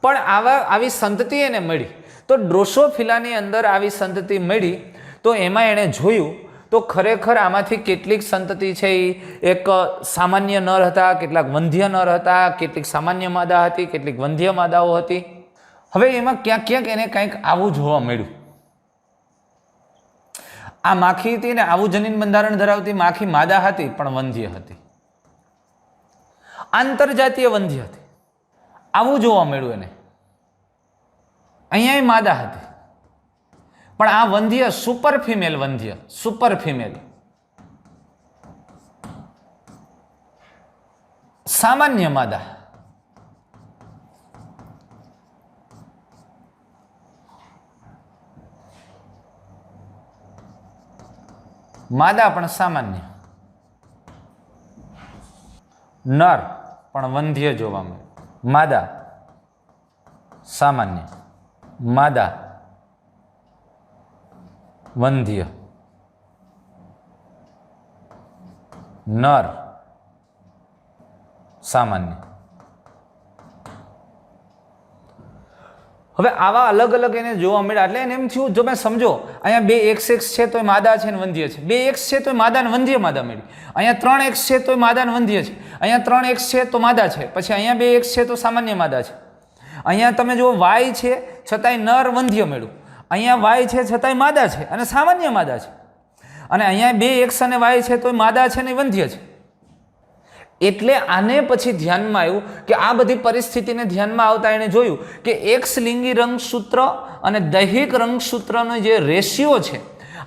પણ આવી સંતતિ એને મળી. તો ડ્રોસોફિલાની અંદર આવી સંતતિ મળી તો એમાં એણે જોયું તો ખરેખર આમાંથી કેટલીક સંતતિ છે એ એક સામાન્ય નર હતા, કેટલાક વંધ્ય નર હતા, કેટલીક સામાન્ય માદા હતી, કેટલીક વંધ્ય માદાઓ હતી. હવે એમાં ક્યાંક ક્યાંક એને કંઈક આવું જોવા મળ્યું. આ માખી હતી ને આવું જનીન બંધારણ ધરાવતી માખી માદા હતી પણ વંધ્ય હતી, આંતરજાતીય વંધ્ય હતી. આવું જોવા મળ્યું એને. અહીંયા માદા હતી પણ આ વંધ્ય સુપર ફિમેલ વંધ્ય, સુપર ફિમેલ. સામાન્ય માદા. માદા પણ સામાન્ય, નર પણ વંધ્ય જોવા મળે. માદા સામાન્ય, માદા વંધ્ય. નર સામાન્ય. હવે આવા અલગ અલગ એને જોવા મળ્યા એટલે એને એમ થયું, જો મેં સમજો અહીંયા 2XX છે તો માદા છે ને વંધ્ય છે, 2X છે તો માદા ને વંધ્ય માદા મળી, અહીંયા 3X છે તો માદા ને વંધ્ય છે, અહીંયા 3X છે તો માદા છે, પછી અહીંયા 2X છે તો સામાન્ય માદા છે, અહીંયા તમે જુઓ Y છે છતાંય નર વંધ્ય મળ્યું, અહીંયા Y છે છતાંય માદા છે અને સામાન્ય માદા છે, અને અહીંયા 2X અને Y છે તો માદા છે ને વંધ્ય છે. એટલે આને પછી ધ્યાનમાં આવ્યું કે આ બધી પરિસ્થિતિને ધ્યાનમાં આવતા એને જોયું કે એક્સ લિંગી રંગસૂત્ર અને દૈહિક રંગસૂત્રનો જે રેશિયો છે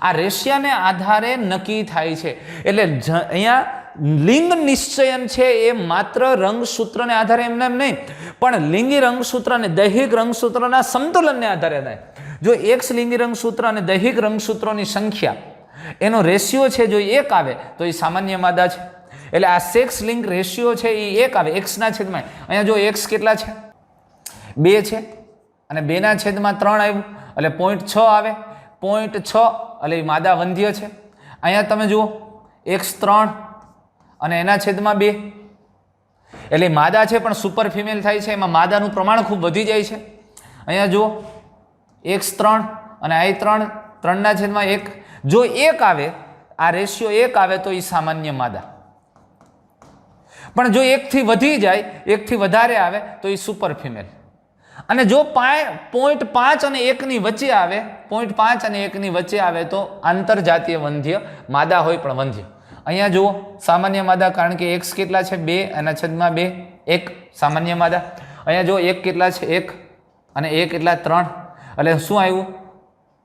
આ રેશિયાને આધારે નક્કી થાય છે. એટલે અહીંયા લિંગ નિશ્ચયન છે એ માત્ર રંગસૂત્રને આધારે એમને એમ નહીં, પણ લિંગી રંગસૂત્ર અને દૈહિક રંગસૂત્રના સમતુલનને આધારે થાય. જો એક્સ લિંગી રંગસૂત્ર અને દૈહિક રંગસૂત્રોની સંખ્યા એનો રેશિયો છે જો 1 આવે તો એ સામાન્ય માદા છે. એટલે આ સેક્સ લિંક રેશિયો છે એ 1 આવે એક્સના છેદમાં. અહીંયા જો એક્સ કેટલા છે 2 છે અને 2ના છેદમાં 3 આવ્યું એટલે 0.6 આવે, 0.6 એટલે એ માદા વંધ્ય છે. અહીંયા તમે જુઓ x3 અને એના છેદમાં 2 એટલે માદા છે પણ સુપર ફિમેલ થાય છે, એમાં માદાનું પ્રમાણ ખૂબ વધી જાય છે. અહીંયા જુઓ x3 અને i3 3ના છેદમાં 1, જો 1 આવે આ રેશિયો 1 આવે તો એ સામાન્ય માદા, પણ જો 1 થી વધી જાય 1 થી વધારે આવે તો એ સુપર ફિમેલ. અને જો 0.5 અને 1 ની વચ્ચે આવે 0.5 અને 1 ની વચ્ચે આવે તો આંતરજાતીય વંધ્ય માદા હોય પણ વંધ્ય. અહીંયા જુઓ સામાન્ય માદા કારણ કે x કેટલા છે 2 એના છેદમાં 2 1 સામાન્ય માદા. અહીંયા જો 1 કેટલા છે 1 અને 1 કેટલા 3 એટલે શું આવ્યું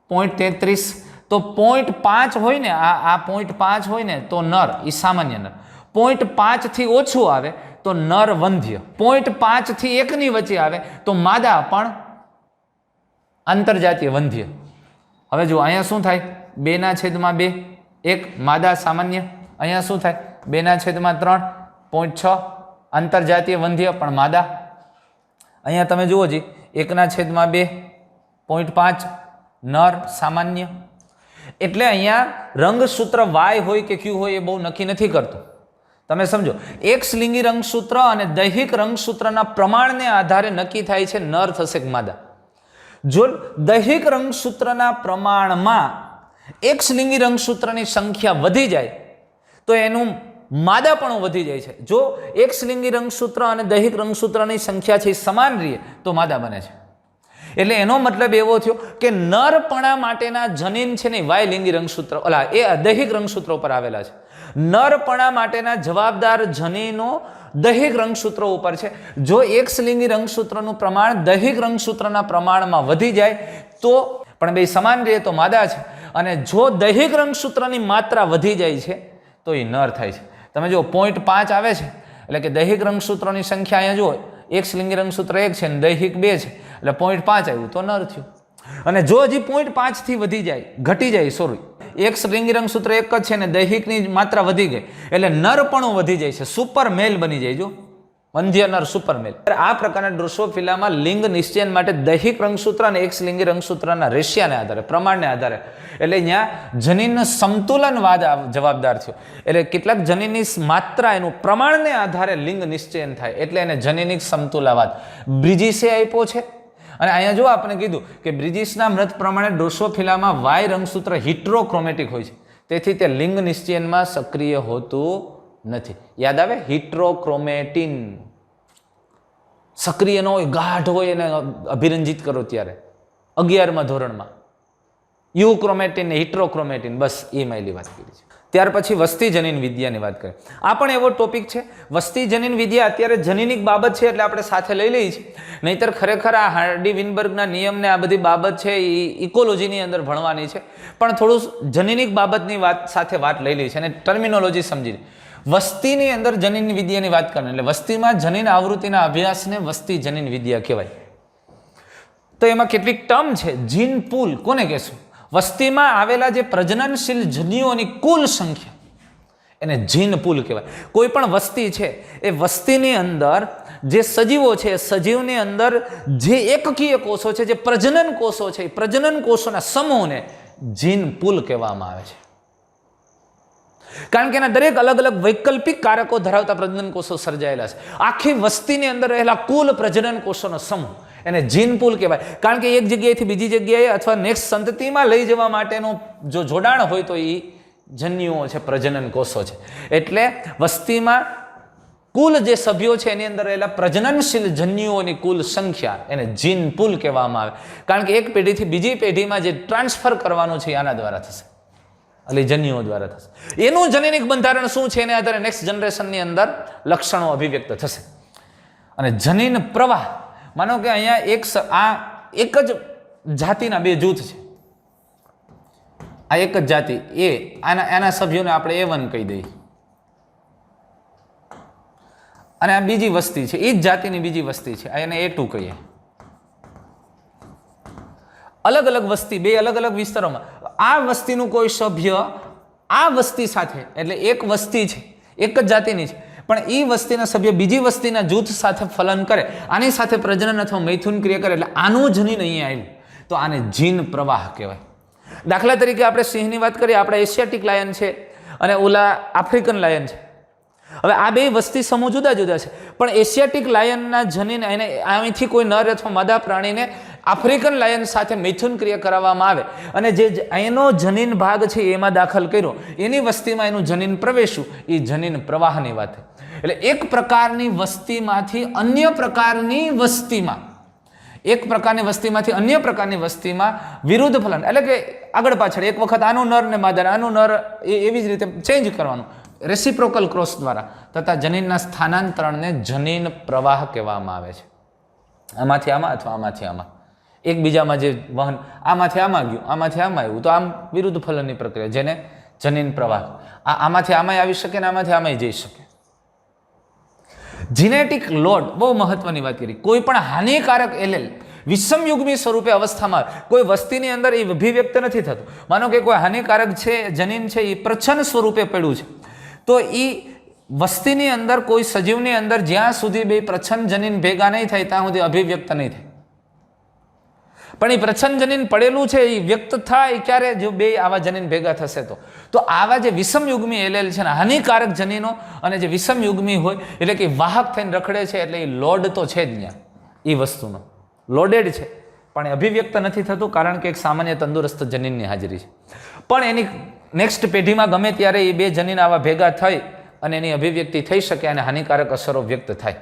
0.33. તો 0.5 હોય ને આ 0.5 હોય ને તો નર એ સામાન્ય નર, 0.5 થી ઓછું આવે તો નર વંધ્ય, 0.5 થી 1 ની વચ્ચે આવે તો માદા પણ આંતરજાતીય વંધ્ય. હવે જો અહીંયા શું થાય 2ના છેદમાં 2 1 માદા સામાન્ય, અહીંયા શું થાય 2ના છેદમાં 3 0.6 આંતરજાતીય વંધ્ય પણ માદા. અહીંયા તમે જુઓ જી 1ના છેદમાં 2 0.5 નર સામાન્ય. એટલે અહીંયા રંગસૂત્ર Y હોય કે Q હોય એ બહુ નક્કી નથી કરતું. તમે સમજો એક્સ લિંગી રંગસૂત્ર અને દૈહિક રંગસૂત્રના પ્રમાણને આધારે નક્કી થાય છે નર થશે કે માદા. જો દૈહિક રંગસૂત્રના પ્રમાણમાં એક્સ લિંગી રંગસૂત્રની સંખ્યા વધી જાય તો એનું માદાપણું વધી જાય છે. જો એક્સ લિંગી રંગસૂત્ર અને દૈહિક રંગસૂત્રની સંખ્યા છે એ સમાન રહે તો માદા બને છે. એટલે એનો મતલબ એવો થયો કે નરપણા માટેના જનીન છે ને વાય લિંગી રંગસૂત્ર એ દૈહિક રંગસૂત્રો પર આવેલા છે. નરપણા માટેના જવાબદાર જનીનો દૈહિક રંગસૂત્રો ઉપર છે. જો એક્સ લિંગી રંગસૂત્રનું પ્રમાણ દૈહિક રંગસૂત્રના પ્રમાણમાં વધી જાય તો પણ બે સમાન રહે તો માદા છે, અને જો દૈહિક રંગસૂત્રની માત્રા વધી જાય છે તો એ નર થાય છે. તમે જો 0.5 આવે છે એટલે કે દૈહિક રંગસૂત્રોની સંખ્યા અહીંયા જુઓ એક્સ લિંગી રંગસૂત્ર 1 છે અને દૈહિક 2 છે એટલે 0.5 આવ્યું તો નર થયું. અને જો હજી 0.5 થી વધી જાય ઘટી જાય સોરી એક્સ લિંગી રંગસૂત્ર 1 જ છે ને દૈહિકની માત્રા વધી ગઈ એટલે નરપણું વધી જાય છે, સુપર મેલ બની જાય. જો વંધ્ય નર સુપર મેલ. આ પ્રકારના ડ્રોસોફિલામાં લિંગ નિશ્ચયન માટે દૈહિક રંગસૂત્ર અને એક્સ લિંગી રંગસૂત્રના રેશિયાને આધારે પ્રમાણને આધારે એટલે અહીંયા જનીનનો સમતુલનવાદ જવાબદાર થયો. એટલે કેટલાક જનીનની માત્રા એનું પ્રમાણને આધારે લિંગ નિશ્ચયન થાય એટલે એને જનીનિક સમતુલાવાદ બ્રિજિસે આપ્યો છે. અને અહીંયા જો આપણે કીધું કે બ્રિજિસના મત પ્રમાણે ડ્રોસોફિલામાં વાય રંગસૂત્ર હિટ્રોક્રોમેટિક હોય છે, તેથી તે લિંગ નિશ્ચયનમાં સક્રિય હોતું નથી. યાદ આવે હિટ્રોક્રોમેટિન સક્રિય ન હોય ગાઢ હોય એને અભિરંજિત કરો ત્યારે 11મા ધોરણમાં યુક્રોમેટિન ને હિટ્રોક્રોમેટિન બસ એ માયલી વાત કરી છે. ત્યાર પછી વસ્તી જનીન વિદ્યાની વાત કરીએ. આ પણ એવો ટોપિક છે. વસ્તી જનીન વિદ્યા અત્યારે જનીનિક બાબત છે એટલે આપણે સાથે લઈ લઈએ છીએ, નહીતર ખરેખર આ હાર્ડી વિનબર્ગના નિયમને આ બધી બાબત છે એ ઇકોલોજીની અંદર ભણવાની છે, પણ થોડું જનીનિક બાબતની વાત સાથે વાત લઈ લઈએ છીએ અને ટર્મિનોલોજી સમજીને વસ્તીની અંદર જનીન વિદ્યાની વાત કરવાની. એટલે વસ્તીમાં જનીન આવૃત્તિના અભ્યાસને વસ્તી જનીન વિદ્યા કહેવાય. તો એમાં કેટલીક ટર્મ છે. જીન પૂલ કોને કહેશું? વસ્તીમાં આવેલા જે પ્રજનનશીલ જનીઓની કુલ સંખ્યા એને જીન પૂલ કહેવાય. કોઈ પણ વસ્તી છે એ વસ્તીની અંદર જે સજીવો છે સજીવની અંદર જે એકકીય કોષો છે જે પ્રજનન કોષો છે એ પ્રજનન કોષોના સમૂહને જીન પૂલ કહેવામાં આવે છે. કારણ કે એના દરેક અલગ અલગ વૈકલ્પિક કારકો ધરાવતા પ્રજનન કોષો સર્જાયેલા છે. આખી વસ્તીની અંદર રહેલા કુલ પ્રજનન કોષોનો સમૂહ એને જીન પૂલ કહેવાય. કારણ કે એક જગ્યાએથી બીજી જગ્યાએ અથવા નેક્સ્ટ સંતતિમાં લઈ જવા માટેનું જો જોડાણ હોય તો એ જન્યુઓ છે, પ્રજનન કોષો છે. એટલે વસ્તીમાં કુલ જે સભ્યો છે એની અંદર રહેલા પ્રજનનશીલ જન્યુઓની કુલ સંખ્યા એને જીન પૂલ કહેવામાં આવે. કારણ કે એક પેઢીથી બીજી પેઢીમાં જે ટ્રાન્સફર કરવાનું છે આના દ્વારા થશે, એટલે જન્યુઓ દ્વારા થશે. એનું જનનિક બંધારણ શું છે એને આધારે નેક્સ્ટ જનરેશનની અંદર લક્ષણો અભિવ્યક્ત થશે. અને જનીન પ્રવાહ, માનો કે અહીંયા એક જ જાતિના બે જૂથ છે. આ એક જ જાતિ આના સભ્યોને આપણે A1 કહી દઈએ, અને આ બીજી વસ્તી છે, એ જ જાતિની બીજી વસ્તી છે, એને A2 કહીએ. અલગ અલગ વસ્તી, બે અલગ અલગ વિસ્તારોમાં આ વસ્તીનું કોઈ સભ્ય આ વસ્તી સાથે, એટલે એક વસ્તી છે, એક જ જાતિની છે, પણ એ વસ્તીના સભ્ય બીજી વસ્તીના જૂથ સાથે ફલન કરે, આની સાથે પ્રજનન અથવા મૈથુન ક્રિયા કરે, એટલે આનું જનીન અહીંયા આવ્યું, તો આને જીન પ્રવાહ કહેવાય. દાખલા તરીકે આપણે સિંહની વાત કરીએ, આપણે એશિયાટિક લાયન છે અને ઓલા આફ્રિકન લાયન છે. હવે આ બે વસ્તી સમૂહ જુદા જુદા છે, પણ એશિયાટિક લાયનના જનીન એને અહીંથી કોઈ નર અથવા માદા પ્રાણીને આફ્રિકન લાયન સાથે મૈથુન ક્રિયા કરાવવામાં આવે અને જે એનો જનીન ભાગ છે એમાં દાખલ કર્યો, એની વસ્તીમાં એનું જનીન પ્રવેશ્યું, એ જનીન પ્રવાહની વાત. એટલે એક પ્રકારની વસ્તીમાંથી અન્ય પ્રકારની વસ્તીમાં, એક પ્રકારની વસ્તીમાંથી અન્ય પ્રકારની વસ્તીમાં વિરુદ્ધ ફલન, એટલે કે આગળ પાછળ એક વખત આનું નર ને માદા, આનું નર, એવી જ રીતે ચેન્જ કરવાનું રેસિપ્રોકલ ક્રોસ દ્વારા તથા જનીનના સ્થાનાંતરણને જનીન પ્રવાહ કહેવામાં આવે છે. આમાંથી આમાં અથવા આમાંથી આમાં એકબીજામાં જે વહન, આમાંથી આમાં ગયું, આમાંથી આમાં આવ્યું, તો આમ વિરુદ્ધ ફલનની પ્રક્રિયા, જેને જનીન પ્રવાહ. આમાંથી આમાં આવી શકે ને આમાંથી આમાં જઈ શકે. જીનેટિક લોડ, બહુ મહત્વની વાત કરી. કોઈ પણ હાનિકારક એલેલ વિષમયુગ્મી સ્વરૂપે અવસ્થામાં કોઈ વસ્તીની અંદર એ અભિવ્યક્ત નથી થતું. માનો કે કોઈ હાનિકારક છે જનીન છે એ પ્રચ્છન્ન સ્વરૂપે પડ્યું છે, તો એ વસ્તીની અંદર કોઈ સજીવની અંદર જ્યાં સુધી બે પ્રચ્છન્ન જનીન ભેગા નહીં થાય ત્યાં સુધી અભિવ્યક્ત નહીં થાય. પણ એ પ્રચ્છન્ન જનીન પડેલું છે એ વ્યક્ત થાય ક્યારે, જો બે આવા જનીન ભેગા થશે તો આવા જે વિષમયુગ્મી એલેલ છે ને, હાનિકારક જનીનો અને જે વિષમયુગ્મી હોય એટલે કે વાહક થઈને રખડે છે, એટલે એ લોડ તો છે જ ત્યાં, એ વસ્તુનો લોડેડ છે, પણ એ અભિવ્યક્ત નથી થતું કારણ કે એક સામાન્ય તંદુરસ્ત જનીનની હાજરી છે. પણ એની નેક્સ્ટ પેઢીમાં ગમે ત્યારે એ બે જનીન આવા ભેગા થઈ અને એની અભિવ્યક્તિ થઈ શકે અને હાનિકારક અસરો વ્યક્ત થાય.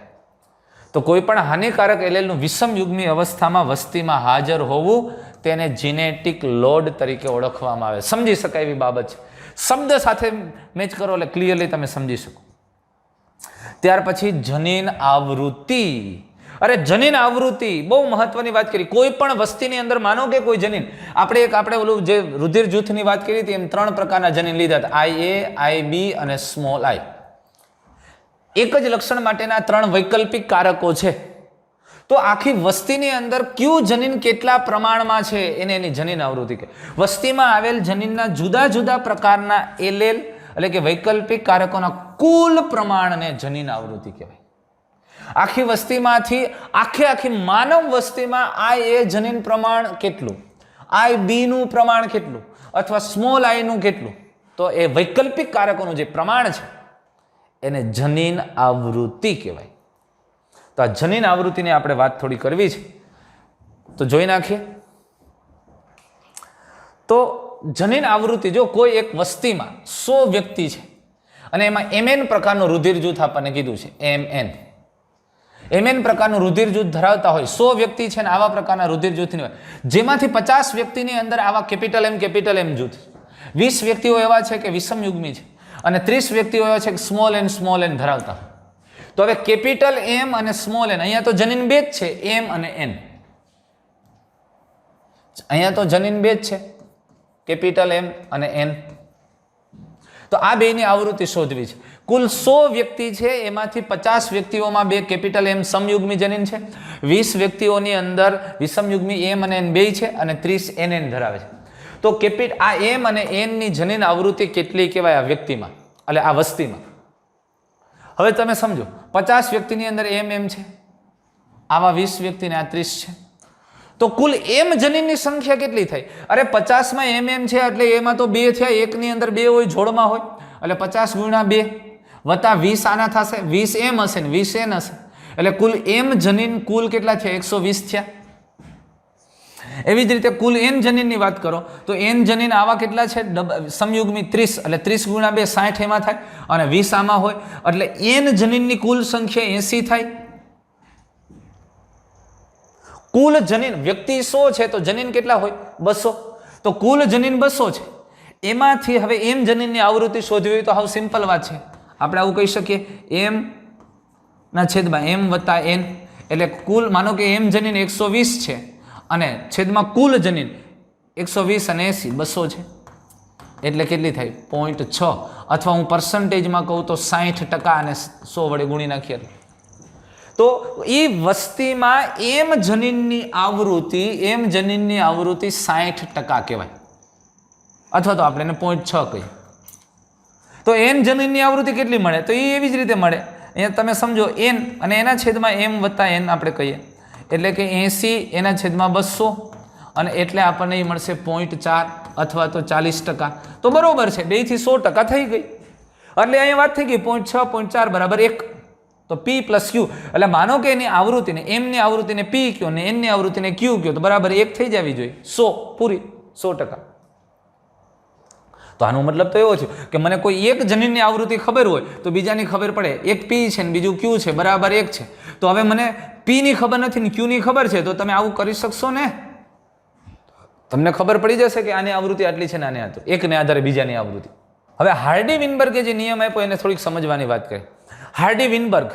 તો કોઈ પણ હાનિકારક એલેલનું વિષમયુગ્મી અવસ્થામાં વસ્તીમાં હાજર હોવું તેને જીનેટિક લોડ તરીકે ઓળખવામાં આવે. સમજી શકાય એવી બાબત છે. શબ્દ સાથે મેચ કરો એટલે ક્લિયરલી તમે સમજી શકો. ત્યાર પછી જનીન આવૃત્તિ. અરે જનીન આવૃત્તિ બહુ મહત્વની વાત કરી. કોઈ પણ વસ્તીની અંદર માનો કે કોઈ જનીન, આપણે ઓલું જે રુધિર જૂથની વાત કરી હતી એમ 3 પ્રકારના જનીન લીધા હતા, IA, IB અને સ્મોલ I. એક જ લક્ષણ માટેના 3 વૈકલ્પિક કારકો છે. તો આખી વસ્તીની અંદર કયું જનીન કેટલા પ્રમાણમાં છે એને એની જનીન આવૃત્તિ કહે. વસ્તીમાં આવેલ જનીનના જુદા જુદા પ્રકારના એલેલ એટલે કે વૈકલ્પિક કારકોના કુલ પ્રમાણને જનીન આવૃત્તિ કહેવાય. આખી વસ્તીમાંથી આખી માનવ વસ્તીમાં IA જનીન પ્રમાણ કેટલું, IB નું પ્રમાણ કેટલું અથવા સ્મોલ I નું કેટલું, તો એ વૈકલ્પિક કારકોનું જે પ્રમાણ છે એને જનીન આવૃત્તિ કહેવાય. તો આ જનીન આવૃત્તિની આપણે વાત થોડી કરવી છે, તો જોઈ નાખીએ. તો જનીન આવૃત્તિ, જો કોઈ એક વસ્તીમાં 100 વ્યક્તિ છે અને એમાં MN પ્રકારનું રુધિર જૂથ આપણને કીધું છે, MN પ્રકારનું રુધિર જૂથ ધરાવતા હોય, 100 વ્યક્તિ છે ને આવા પ્રકારના રુધિર જૂથની હોય, જેમાંથી 50 વ્યક્તિની અંદર આવા કેપિટલ M જૂથ, 20 વ્યક્તિઓ એવા છે કે વિષમયુગ્મી છે અને 30 વ્યક્તિઓ એવા છે કે સ્મોલ n ધરાવતા. તો હવે કેપિટલ M અને સ્મોલ n, અહીંયા તો જનીન બે જ છે, M અને N. અહીંયા તો જનીન બે જ છે, કેપિટલ M અને N. તો આ બેની આવૃત્તિ શોધવી છે. કુલ 100 વ્યક્તિ છે, એમાંથી 50 વ્યક્તિઓમાં બે કેપિટલ M સમયુગ્મી જનીન છે, 20 વ્યક્તિઓની અંદર વિષમયુગ્મી M અને N બે છે અને 30 NN ધરાવે છે. તો આ M અને N ની જનીન આવૃત્તિ કેટલી કહેવાય આ વ્યક્તિમાં, એટલે આ વસ્તીમાં. હવે તમે સમજો, 50 વ્યક્તિની અંદર M છે, આવા 20 વ્યક્તિને આ 30 છે, તો કુલ M જનીનની સંખ્યા કેટલી થઈ? અરે 50માં M છે એટલે એમાં તો 2 થયા, એકની અંદર 2 હોય, જોડમાં હોય, એટલે 50 ગુણ્યા 2 વત્તા 20 આના થશે, 20 એમ હશે ને 20 એન હશે, એટલે કુલ એમ જનીન કુલ કેટલા છે? 120 થયા. એવી જ રીતે કુલ એન જનીનની વાત કરો તો એન જનીન આવા કેટલા છે? સમયુગ્મી 30, એટલે 30 ગુણ્યા 2 60 એમાં થાય, અને 20 આમાં હોય, એટલે એન જનીનની કુલ સંખ્યા 80 થાય. કુલ જનીન વ્યક્તિ 100 છે તો જનીન કેટલા હોય? 200. તો કુલ જનીન 200 છે. એમાંથી હવે એમ જનીનની આવૃત્તિ શોધવી હોય તો હાવ સિમ્પલ વાત છે. આપણે આવું કહી શકીએ એમ ના છેદમાં એમ વત્તા એન, એટલે કુલ માનો કે એમ જનીન 120 છે અને છેદમાં કુલ જનીન 120 અને 80 200 છે, એટલે કેટલી થાય? 0.6, અથવા હું પર્સન્ટેજમાં કહું તો 60% અને 100 વડે ગુણી નાખીએ તો એ વસ્તીમાં એમ જનીનની આવૃત્તિ 60% કહેવાય, અથવા તો આપણે એને 0.6 કહીએ. તો એન જનીનની આવૃત્તિ કેટલી મળે? તો એ એવી જ રીતે મળે. અહીંયા તમે સમજો એન અને એના છેદમાં એમ વત્તા એન આપણે કહીએ, એટલે કે 80 એના છેદમાં 200, અને એટલે આપણને એ મળશે 0.4 અથવા તો 40%. તો બરોબર છે, 2 થી 100% થઈ ગઈ. એટલે અહીંયા વાત થઈ ગઈ 0.6 0.4 બરાબર 1. તો P પ્લસ Q, એટલે માનો કે એની આવૃત્તિને એમની આવૃત્તિને P કયો ને એનની આવૃત્તિને Q કયો તો બરાબર 1 થઈ જવી જોઈએ. 100 પૂરી 100%. તો આનો મતલબ તો એવો છે કે મને કોઈ એક જનીનની આવૃત્તિ ખબર હોય તો બીજાની ખબર પડે. એક P છે ને બીજું Q છે, બરાબર 1 છે. તો હવે મને P ની ખબર નથી ને Q ની ખબર છે, તો તમે આવું કરી શકશો ને? તમને ખબર પડી જશે કે આની આવૃત્તિ આટલી છે ને આને આટલી, એકને આધારે બીજાની આવૃત્તિ. હવે હાર્ડી વિનબર્ગે જે નિયમ આપ્યો એને થોડીક સમજવાની વાત કરીએ. હાર્ડી વિનબર્ગ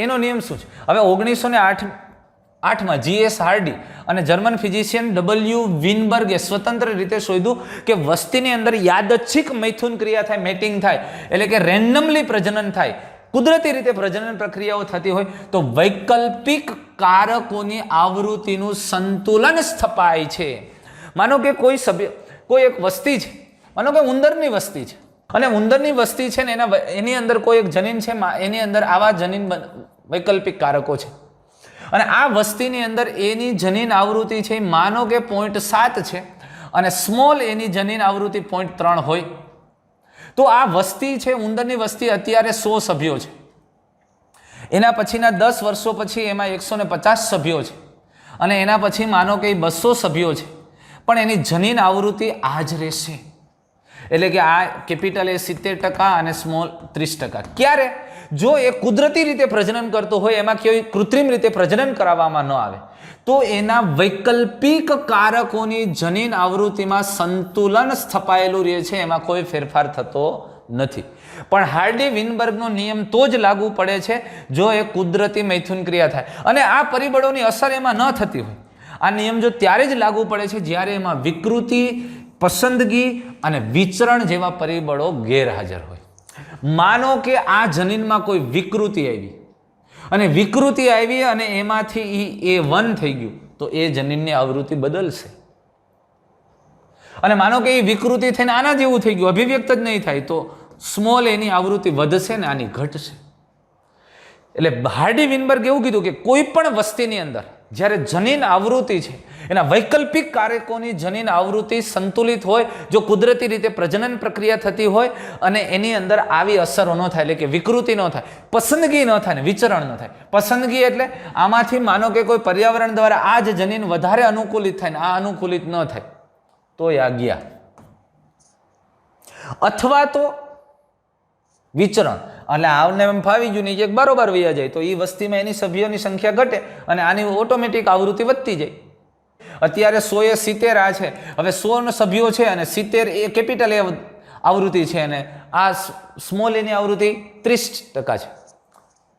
એનો નિયમ શું છે? હવે 1908માં GS હાર્ડી અને જર્મન ફિઝિશિયન W વિનબર્ગે સ્વતંત્ર રીતે શોધ્યું કે વસ્તીની અંદર યાદચ્છિક મૈથુન ક્રિયા થાય, મેટિંગ થાય, એટલે કે રેન્ડમલી પ્રજનન થાય, કુદરતી રીતે પ્રજનન પ્રક્રિયાઓ થતી હોય તો વૈકલ્પિક કારકોની આવૃત્તિનું સંતુલન સ્થપાય છે. માનો કે કોઈ એક વસ્તી છે, માનો કે ઉંદરની વસ્તી છે, અને ઉંદરની વસ્તી છે ને એની અંદર કોઈ એક જનીન છે, એની અંદર આવા જનીન વૈકલ્પિક કારકો છે, અને આ વસ્તીની અંદર એની જનીન આવૃત્તિ છે માનો કે 0.7 છે અને સ્મોલ એની જનીન આવૃત્તિ 0.3 હોય, તો આ વસ્તી છે, ઉંદરની વસ્તી અત્યારે 100 સભ્યો છે. એના પછીના 10 વર્ષો પછી એમાં 150 સભ્યો છે, અને એના પછી માનો કે 200 સભ્યો છે, પણ એની જનીન આવૃત્તિ આ જ રહેશે. એટલે કે આ કેપિટલ એ 70% અને સ્મોલ 30%. ક્યારે? જો એ કુદરતી રીતે પ્રજનન કરતો હોય, એમાં કોઈ કૃત્રિમ રીતે પ્રજનન કરાવવામાં ન આવે, તો એના વૈકલ્પિક કારકોની જનીન આવૃત્તિમાં સંતુલન સ્થપાયેલું રહે છે, એમાં કોઈ ફેરફાર થતો નથી. પણ હાર્ડી વિનબર્ગનો નિયમ તો જ લાગુ પડે છે જો એ કુદરતી મૈથુન ક્રિયા થાય, અને આ પરિબળોની અસર એમાં ન થતી હોય. આ નિયમ જો ત્યારે જ લાગુ પડે છે જ્યારે એમાં વિકૃતિ, પસંદગી અને વિચરણ જેવા પરિબળો ગેરહાજર હોય. માનો કે આ જનીનમાં કોઈ વિકૃતિ આવી અને એમાંથી A1 થઈ ગયું તો એ જનીનની આવૃત્તિ બદલશે. અને માનો કે એ વિકૃતિ થઈને આના જેવું થઈ ગયું, અભિવ્યક્ત જ નહીં થાય, તો સ્મોલ એની આવૃત્તિ વધશે ને આની ઘટશે. એટલે હાર્ડી વિનબર્ગ એવું કીધું કે કોઈ પણ વસ્તીની અંદર જ્યારે જનીન આવૃત્તિ છે એના વૈકલ્પિક કારકોની જનીન આવૃત્તિ સંતુલિત હોય, જો કુદરતી રીતે પ્રજનન પ્રક્રિયા થતી હોય અને એની અંદર આવી અસરો ન થાય, એટલે કે વિકૃતિ ન થાય, પસંદગી ન થાય ને વિચરણ ન થાય. પસંદગી એટલે આમાંથી માનો કે કોઈ પર્યાવરણ દ્વારા આ જ જનીન વધારે અનુકૂલિત થાય ને આ અનુકૂલિત ન થાય તો એ આ ગયા, અથવા તો વિચરણ એટલે આવને એમ ફાવી ગયું નીચે બરોબર વયા જાય તો એ વસ્તીમાં એની સભ્યોની સંખ્યા ઘટે અને આની ઓટોમેટિક આવૃત્તિ વધતી જાય. અત્યારે 100 એ 70 આ છે, હવે 100 સભ્યો છે અને 70 એ કેપિટલ એ આવૃત્તિ છે અને આ સ્મોલ એની આવૃત્તિ 30% છે,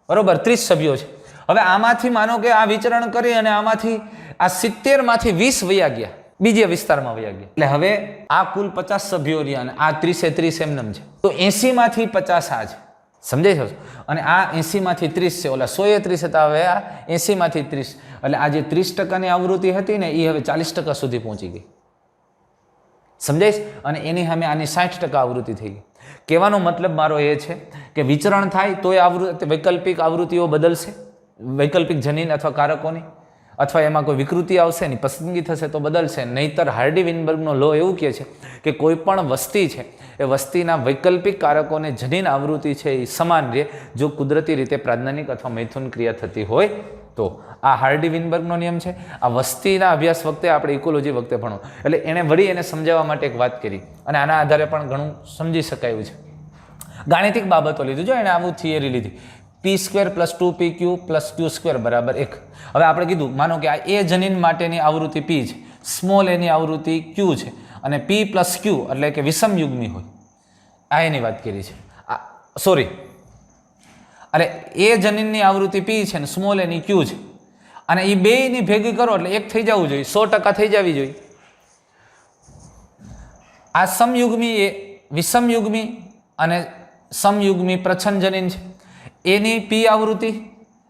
બરોબર 30 સભ્યો છે. હવે આમાંથી માનો કે આ વિચરણ કરી અને આમાંથી આ 70 માંથી 20 વયા ગયા, બીજા વિસ્તારમાં વયા ગયા, એટલે હવે આ કુલ 50 સભ્યો રહ્યા અને આ 30 એ 30 એમનેમ છે, તો 80 માંથી 50 આ છે, સમજાય છે? અને આ 80 માંથી 30 છે, ઓલા 100 એ 30 હતા, હવે આ 80 માંથી 30, એટલે આ જે 30%ની આવૃત્તિ હતી ને એ હવે 40% સુધી પહોંચી ગઈ, સમજાય? અને એની સામે આની 60% આવૃત્તિ થઈ ગઈ. કહેવાનો મતલબ મારો એ છે કે વિચરણ થાય તો એ વૈકલ્પિક આવૃત્તિઓ બદલશે, વૈકલ્પિક જનીન અથવા કારકોની, અથવા એમાં કોઈ વિકૃતિ આવશે, એની પસંદગી થશે તો બદલશે. નહીતર હાર્ડી વિનબર્ગનો લો એવું કહે છે કે કોઈ પણ વસ્તી છે એ વસ્તીના વૈકલ્પિક કારકોને જનીન આવૃત્તિ છે એ સમાન રહે જો કુદરતી રીતે પ્રાજ્ઞાનિક અથવા મૈથુન ક્રિયા થતી હોય તો. આ હાર્ડી વિનબર્ગનો નિયમ છે. આ વસ્તીના અભ્યાસ વખતે આપણે ઇકોલોજી વખતે ભણો એટલે એણે વળી એને સમજાવવા માટે એક વાત કરી અને આના આધારે પણ ઘણું સમજી શકાયું છે. ગાણિતિક બાબતો લીધું જો એણે આવું થિયરી લીધી p² + 2pq + q² બરાબર 1. હવે આપણે કીધું માનો કે આ એ જનીન માટેની આવૃત્તિ p છે, સ્મોલ એની આવૃત્તિ q છે અને p + q એટલે કે વિષમયુગ્મી હોય આ એની વાત કરી છે. સોરી અરે એ જનીનની આવૃત્તિ p છે ને સ્મોલ એની q છે અને એ બેયની ભેગી કરો એટલે એક થઈ જવું જોઈએ, 100% થઈ જવી જોઈએ. આ સમયુગ્મી એ વિષમયુગ્મી અને સમયુગ્મી પ્રચ્છન્ન જનીન છે. એની p આવૃત્તિ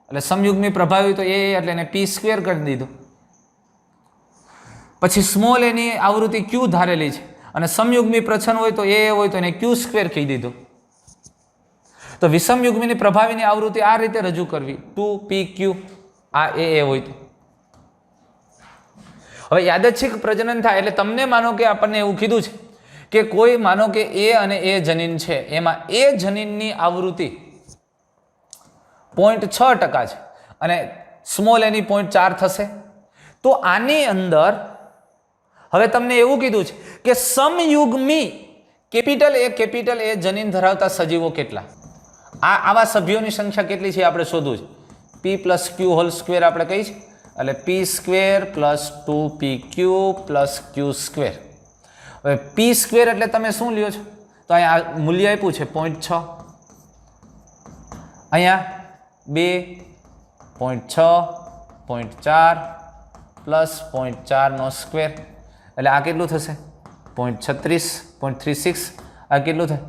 એટલે સમયુગ્મી પ્રભાવી તો એ એટલે એને p² કરી દીધું. પછી સ્મોલ એની આવૃત્તિ q ધારેલી છે અને સમયુગ્મી પ્રચ્છન્ન હોય તો એ હોય તો એને q² કહી દીધું. તો વિષમયુગ્મીની પ્રભાવીની આવૃત્તિ આ રીતે રજૂ કરવી 2pq આ એ હોય તો. હવે યાદચ્છિક પ્રજનન થાય એટલે તમને માનો કે આપણને એવું કીધું છે કે કોઈ માનો કે એ અને એ જનીન છે એમાં એ જનીનની આવૃત્તિ 0.6% છે અને સ્મોલ એની 0.4 થશે. તો આની અંદર હવે તમને એવું કીધું છે કે સમયુગ્મી કેપિટલ એ જનીન ધરાવતા સજીવો કેટલા, આવા સભ્યોની સંખ્યા કેટલી છે આપણે શોધવું છે. p + q² આપણે કહીએ છીએ એટલે p² + 2pq + q². હવે p² એટલે તમે શું લ્યો છો તો અહીંયા મૂલ્ય આપ્યું છે 0.6, અહીંયા 2, 0.6, 0.4 + 0.4 નો સ્ક્વેર એટલે આ કેટલું થશે 0.36, 0.36 આ કેટલું થાય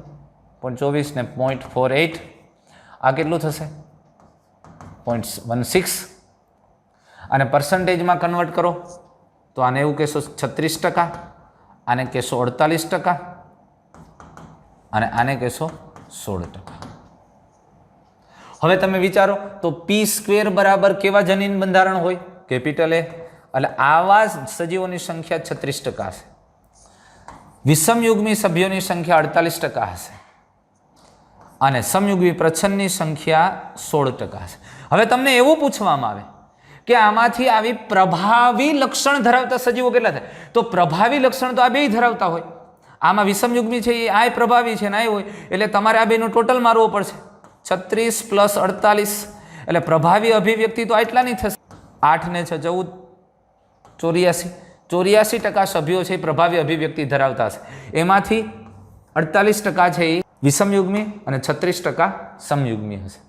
0.24 ને 0.48 આ કેટલું થશે 0.16 અને પર્સન્ટેજમાં કન્વર્ટ કરો તો આને એવું કહેશો 36%, આને કહેશો 48% અને આને કહેશો 16%. હવે તમે વિચારો તો p² બરાબર કેવા જનીન બંધારણ હોય કેપિટલ એ એટલે આવા સજીવોની સંખ્યા 36% હશે. વિષમયુગ્મી સભ્યોની સંખ્યા 48% હશે અને સમયુગ્મી પ્રચ્છન્નની સંખ્યા 16% હશે. હવે તમને એવું પૂછવામાં આવે કે આમાંથી આવી પ્રભાવી લક્ષણ ધરાવતા સજીવો કેટલા થાય તો પ્રભાવી લક્ષણ તો આ બેય ધરાવતા હોય. આમાં વિષમયુગ્મી છે એ આ પ્રભાવી છે ને આ હોય એટલે તમારે આ બેનો ટોટલ મારવો પડશે 36 + 48 એટલે પ્રભાવી અભિવ્યક્તિ તો આટલાની થશે 8 ને 6 14, 84% સભ્યો છે એ પ્રભાવી અભિવ્યક્તિ ધરાવતા હશે. એમાંથી 48% છે એ વિષમયુગ્મી અને 36% સમયુગ્મી હશે.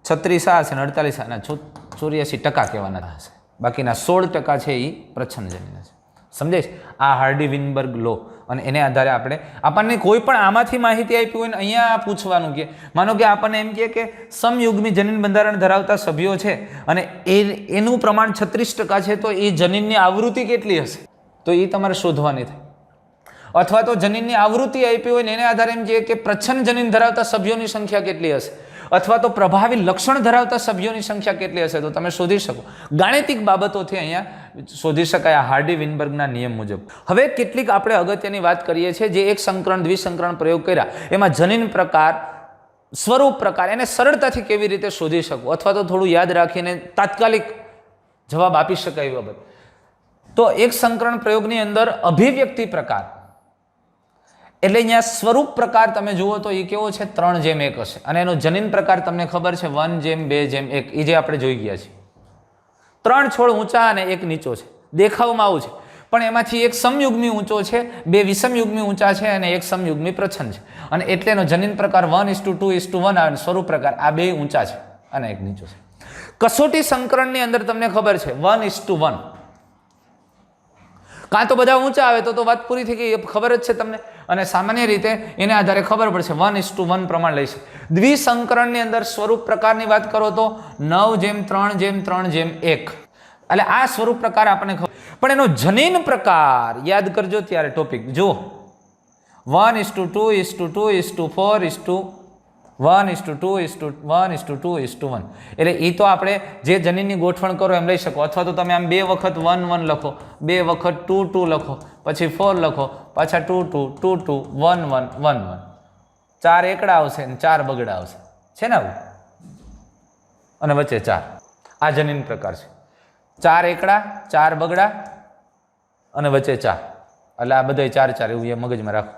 36 આ હશે ને 48 અને 84% કહેવાના હશે. બાકીના 16% છે એ પ્રચ્છન્ન જનીન હશે. સમજાય છે? આ હાર્ડી વિનબર્ગ લો અને એને આધારે આપણને કોઈ પણ આમાંથી માહિતી આપી હોય ને અહીંયા પૂછવાનું કે માનો કે આપણને એમ કે સમયુગ્મી જનીન બંધારણ ધરાવતા સભ્યો છે અને એનું પ્રમાણ 36% છે તો એ જનીનની આવૃત્તિ કેટલી હશે તો એ તમારે શોધવાની થાય. અથવા તો જનીનની આવૃત્તિ આપી હોય ને એને આધારે એમ કે પ્રચ્છન્ન જનીન ધરાવતા સભ્યોની સંખ્યા કેટલી હશે અથવા તો પ્રભાવી લક્ષણ ધરાવતા સભ્યોની સંખ્યા કેટલી હશે તો તમે શોધી શકો. ગાણિતિક બાબતોથી અહીંયા શોધી શકાય આ હાર્ડી વિનબર્ગના નિયમ મુજબ. હવે કેટલીક આપણે અગત્યની વાત કરીએ છીએ જે એક સંકરણ દ્વિસંકરણ પ્રયોગ કર્યા એમાં જનીન પ્રકાર સ્વરૂપ પ્રકાર એને સરળતાથી કેવી રીતે શોધી શકો અથવા તો થોડું યાદ રાખીને તાત્કાલિક જવાબ આપી શકાય એ બાબત. તો એક સંકરણ પ્રયોગની અંદર અભિવ્યક્તિ પ્રકાર એટલે અહીંયા સ્વરૂપ પ્રકાર તમે જુઓ તો એ કેવો છે 3:1 હશે અને એનો જનીન પ્રકાર તમને ખબર છે 1:2:1 એ જે આપણે જોઈ ગયા છીએ. 3 છોડ ઊંચા અને 1 નીચો છે. દેખાવમાં આવું છે પણ એમાંથી એક સમયુગ્મી ઊંચો છે, 2 વિષમયુગ્મી ઊંચા છે અને 1 સમયુગ્મી પ્રચ્છન્ન છે અને એટલે એનો જનીન પ્રકાર 1:2:1 આવે સ્વરૂપ પ્રકાર આ 2 ઊંચા છે અને 1 નીચો છે. કસોટી સંકરણની અંદર તમને ખબર છે 1:1 કાં તો બધા ઊંચા આવે તો વાત પૂરી થઈ ગઈ ખબર જ છે તમને અને સામાન્ય રીતે એને આધારે ખબર પડશે 1:1 પ્રમાણ લઈશ. દ્વિસંકરણની અંદર સ્વરૂપ પ્રકારની વાત કરો તો 9:3:3:1 એટલે આ સ્વરૂપ પ્રકાર આપણને ખબર પણ એનો જનીન પ્રકાર યાદ કરજો ત્યારે ટોપિક જુઓ 1:2:2:4:1 1:2:1:2:1. એટલે એ તો આપણે જે જનીનની ગોઠવણ કરો એમ લઈ શકો, અથવા તો તમે આમ 2 વખત 1 1 લખો, 2 વખત 2 2 લખો, પછી 4 લખો, પાછા 2 2 2 2 1 1 1 1. 4 એકડા આવશે અને 4 બગડા આવશે, છે ને આવું? અને વચ્ચે 4. આ જનીન પ્રકાર છે. 4 એકડા, 4 બગડા અને વચ્ચે 4. એટલે આ બધા 4 4 એવું મગજમાં રાખો.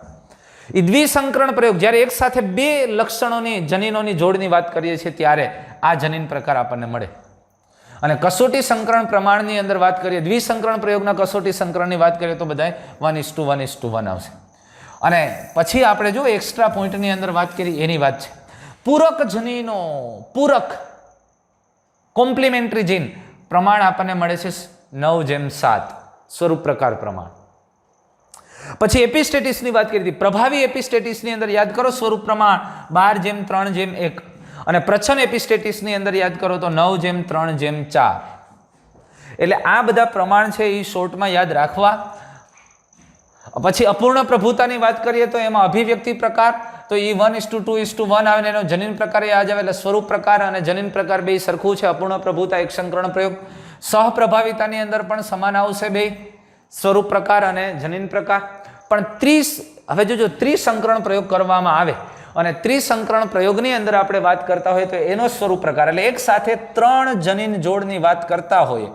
એ દ્વિસંકરણ પ્રયોગ, જ્યારે એક સાથે 2 લક્ષણોની જનીનોની જોડની વાત કરીએ છીએ ત્યારે આ જનીન પ્રકાર આપણને મળે. અને કસોટી સંકરણ પ્રમાણની અંદર વાત કરીએ, દ્વિસંકરણ પ્રયોગના કસોટી સંકરણની વાત કરીએ તો બધા 1:1:1 આવશે. અને પછી આપણે જો એક્સ્ટ્રા પોઈન્ટની અંદર વાત કરી એની વાત છે. પૂરક જનીનો, પૂરક કોમ્પ્લિમેન્ટરી જીન પ્રમાણ આપણને મળે છે 9:7 સ્વરૂપ પ્રકાર પ્રમાણ. પછી એપિસ્ટેટિસની વાત કરી હતી. પ્રભાવી એપિસ્ટેટિસની અંદર યાદ કરો સ્વરૂપ પ્રમાણ 12:3:1. અને પ્રચ્છન્ન એપિસ્ટેટિસની અંદર યાદ કરો તો 9:3:4. એટલે આ બધા પ્રમાણ છે એ શોર્ટમાં યાદ રાખવા. પછી અપૂર્ણ પ્રભુતાની વાત કરીએ તો એમાં અભિવ્યક્તિ પ્રકાર તો એ 1:2:1 આવે ને એનો જનીન પ્રકાર યાદ આવે. એટલે સ્વરૂપ પ્રકાર અને જનીન પ્રકાર બે સરખું છે. અપૂર્ણ પ્રભુતા એક સંકરણ પ્રયોગ. સહપ્રભાવિતાની અંદર પણ સમાન આવશે બે, સ્વરૂપ પ્રકાર અને જનીન પ્રકાર. પણ હવે જો ત્રિસંકરણ પ્રયોગ કરવામાં આવે અને ત્રિસંકરણ પ્રયોગની અંદર આપણે વાત કરતા હોઈએ તો એનો સ્વરૂપ પ્રકાર, એટલે એક સાથે 3 જનીન જોડની વાત કરતા હોઈએ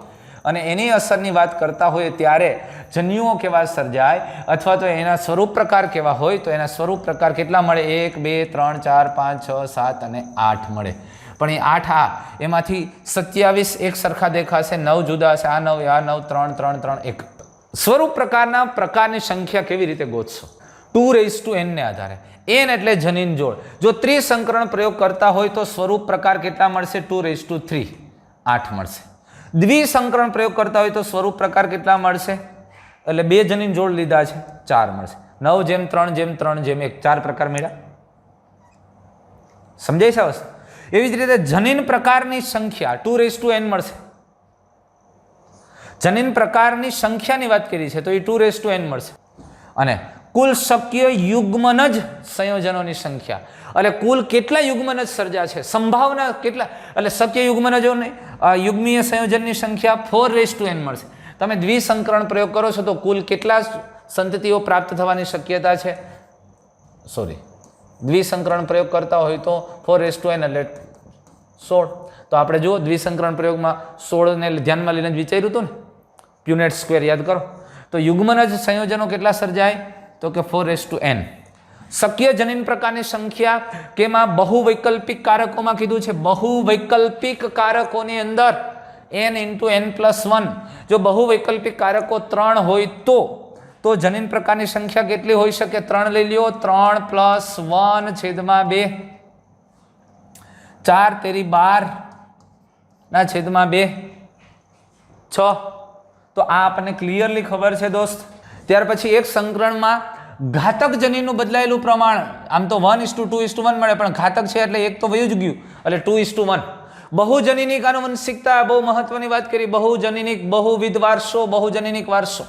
અને એની અસરની વાત કરતા હોઈએ ત્યારે જન્યુઓ કેવા સર્જાય અથવા તો એના સ્વરૂપ પ્રકાર કેવા હોય તો એના સ્વરૂપ પ્રકાર કેટલા મળે? 1 2 3 4 5 6 7 અને 8 મળે. પણ એ 8 એમાંથી 27 એક સરખા દેખાશે, 9 જુદા હશે. આ 9 આ 9 3 3 3 1. સ્વરૂપ પ્રકારની સંખ્યા કેવી રીતે ગોતશો? 2:n ને આધારે. n એટલે જનીન જોડ. જો ત્રિસંકરણ પ્રયોગ કરતા હોય તો સ્વરૂપ પ્રકાર કેટલા મળશે? 2:3 8 મળશે. દ્વિસંકરણ પ્રયોગ કરતા હોય તો સ્વરૂપ પ્રકાર કેટલા મળશે? એટલે 2 જનીન જોડ લીધા છે 4 મળશે. 9:3:3:1 4 પ્રકાર મળ્યા. સમજાય છે વસ્તુ? એવી જ રીતે જનીન પ્રકારની સંખ્યા 2:n મળશે. જનીન પ્રકારની સંખ્યાની વાત કરી છે તો એ 2:n મળશે. અને કુલ શક્ય યુગ્મનજ સંયોજનોની સંખ્યા, એટલે કુલ કેટલા યુગ્મનજ સર્જા છે, સંભાવના કેટલા, એટલે શક્ય યુગ્મનજોની યુગ્મીય સંયોજનની સંખ્યા 4:n મળશે. તમે દ્વિસંકરણ પ્રયોગ કરો છો તો કુલ કેટલા સંતતિઓ પ્રાપ્ત થવાની શક્યતા છે? દ્વિસંકરણ પ્રયોગ કરતા હોય તો 4:n એટલે 16. તો આપણે જુઓ દ્વિસંકરણ પ્રયોગમાં 16 ને ધ્યાનમાં લઈને જ વિચાર્યું હતું ને, પ્યુનેટ સ્ક્વેર યાદ કરો. તો યુગ્મનજ સંયોજનો કેટલા સર્જાય? તો કે 4:n. શક્ય જનીન પ્રકારની સંખ્યા કેમાં? બહુવૈકલ્પિક કારકોમાં કીધું છે. બહુવૈકલ્પિક કારકોની અંદર n×n+1. જો બહુવૈકલ્પિક કારકો 3 હોય તો જનીન પ્રકારની સંખ્યા કેટલી હોઈ શકે? 3 લઈ લ્યો. 3 + 1/2 4 તેરી 12/2 6. તો આ આપણને ક્લિયરલી ખબર છે દોસ્ત. ત્યાર પછી એક સંકરણમાં ઘાતક જનીનનું બદલાયેલું પ્રમાણ, આમ તો 1:2:1 મળે પણ ઘાતક છે એટલે એક તો વયું જ ગયું એટલે 2:1. બહુજનીનિક આનુવંશિકતા બહુ મહત્વની વાત કરી. બહુજનીનિક, બહુવિધ વારસો, બહુજનીનિક વારસો.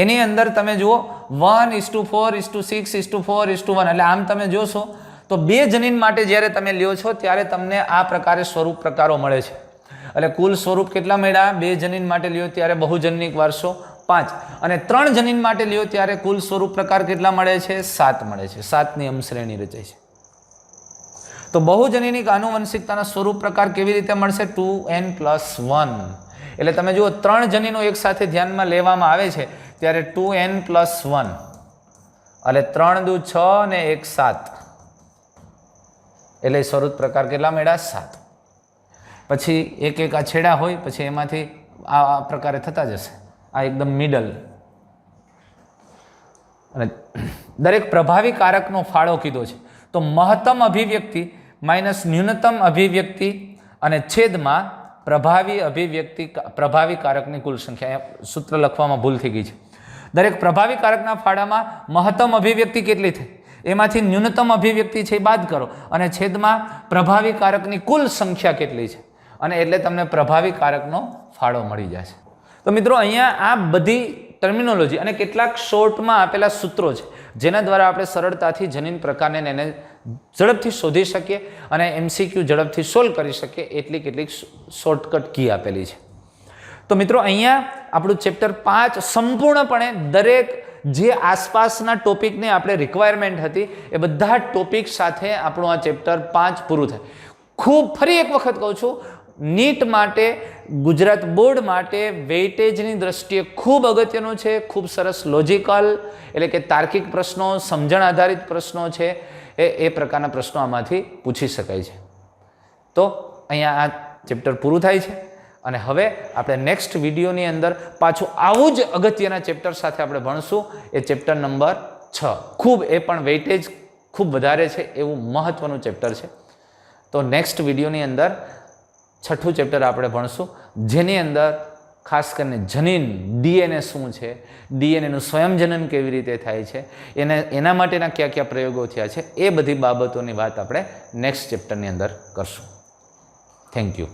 એની અંદર તમે જુઓ 1:4:6:4:1. એટલે આમ તમે જોશો તો 2 જનીન માટે જ્યારે તમે લ્યો છો ત્યારે તમને આ પ્રકારે સ્વરૂપ પ્રકારો મળે છે. એટલે કુલ સ્વરૂપ કેટલા મળ્યા? 2 જનીન માટે લ્યો ત્યારે બહુજનીનિક વારસો 5 અને 3 જનીન માટે લ્યો ત્યારે કુલ સ્વરૂપ પ્રકાર કેટલા મળે છે? 7 મળે છે. 7ની અંશશ્રેણી રચાય છે. તો બહુજનીનિક આનુવંશિકતાના સ્વરૂપ પ્રકાર કેવી રીતે મળશે? 2n+1. એટલે તમે જુઓ 3 જનીનો એક સાથે ધ્યાનમાં લેવામાં આવે છે ત્યારે 2n+1 એટલે 3 દુ 6 ને 1 7. એટલે સ્વરૂપ પ્રકાર કેટલા મળ્યા? 7. પછી એક એક આ છેડા હોય પછી એમાંથી આ પ્રકારે થતા જશે. આ એકદમ મિડલ. અને દરેક પ્રભાવી કારકનો ફાળો કીધો છે. તો મહત્તમ અભિવ્યક્તિ માઇનસ ન્યૂનતમ અભિવ્યક્તિ અને છેદમાં પ્રભાવી કારકની કુલ સંખ્યા. સૂત્ર લખવામાં ભૂલ થઈ ગઈ છે. દરેક પ્રભાવી કારકના ફાળામાં મહત્તમ અભિવ્યક્તિ કેટલી થઈ એમાંથી ન્યૂનતમ અભિવ્યક્તિ છે એ બાદ કરો અને છેદમાં પ્રભાવી કારકની કુલ સંખ્યા કેટલી છે અને એટલે તમને પ્રભાવી કારકનો ફાળો મળી જશે. તો મિત્રો અહીંયા આ બધી ટર્મિનોલોજી અને કેટલાક શોર્ટમાં આપેલા સૂત્રો છે જેના દ્વારા આપણે સરળતાથી જનીન પ્રકારને એને ઝડપથી શોધી શકીએ અને MCQ ઝડપથી સોલ્વ કરી શકીએ એટલી કેટલીક શોર્ટકટ કી આપેલી છે. તો મિત્રો અહીંયા આપણું ચેપ્ટર 5 સંપૂર્ણપણે દરેક જે આસપાસના ટોપિકને આપણે રિક્વાયરમેન્ટ હતી એ બધા ટોપિક સાથે આપણું આ ચેપ્ટર 5 પૂરું થાય. ખૂબ ફરી એક વખત કહું છું, નીટ માટે, ગુજરાત બોર્ડ માટે વેઇટેજની દ્રષ્ટિએ ખૂબ અગત્યનું છે. ખૂબ સરસ લોજિકલ એટલે કે તાર્કિક પ્રશ્નો, સમજણ આધારિત પ્રશ્નો છે, એ પ્રકારના પ્રશ્નો આમાંથી પૂછી શકાય છે. તો અહીંયા આ ચેપ્ટર પૂરું થાય છે અને હવે આપણે નેક્સ્ટ વિડીયોની અંદર પાછું આવું જ અગત્યના ચેપ્ટર સાથે આપણે ભણશું. એ ચેપ્ટર નંબર 6. ખૂબ એ પણ વેઇટેજ ખૂબ વધારે છે એવું મહત્વનું ચેપ્ટર છે. તો નેક્સ્ટ વિડીયોની અંદર 6થું ચેપ્ટર આપણે ભણશું, જેની અંદર ખાસ કરીને જનીન DNA શું છે, DNAનું સ્વયંજનન કેવી રીતે થાય છે, એના માટેના કયા કયા પ્રયોગો થયા છે, એ બધી બાબતોની વાત આપણે નેક્સ્ટ ચેપ્ટરની અંદર કરશું. Thank you.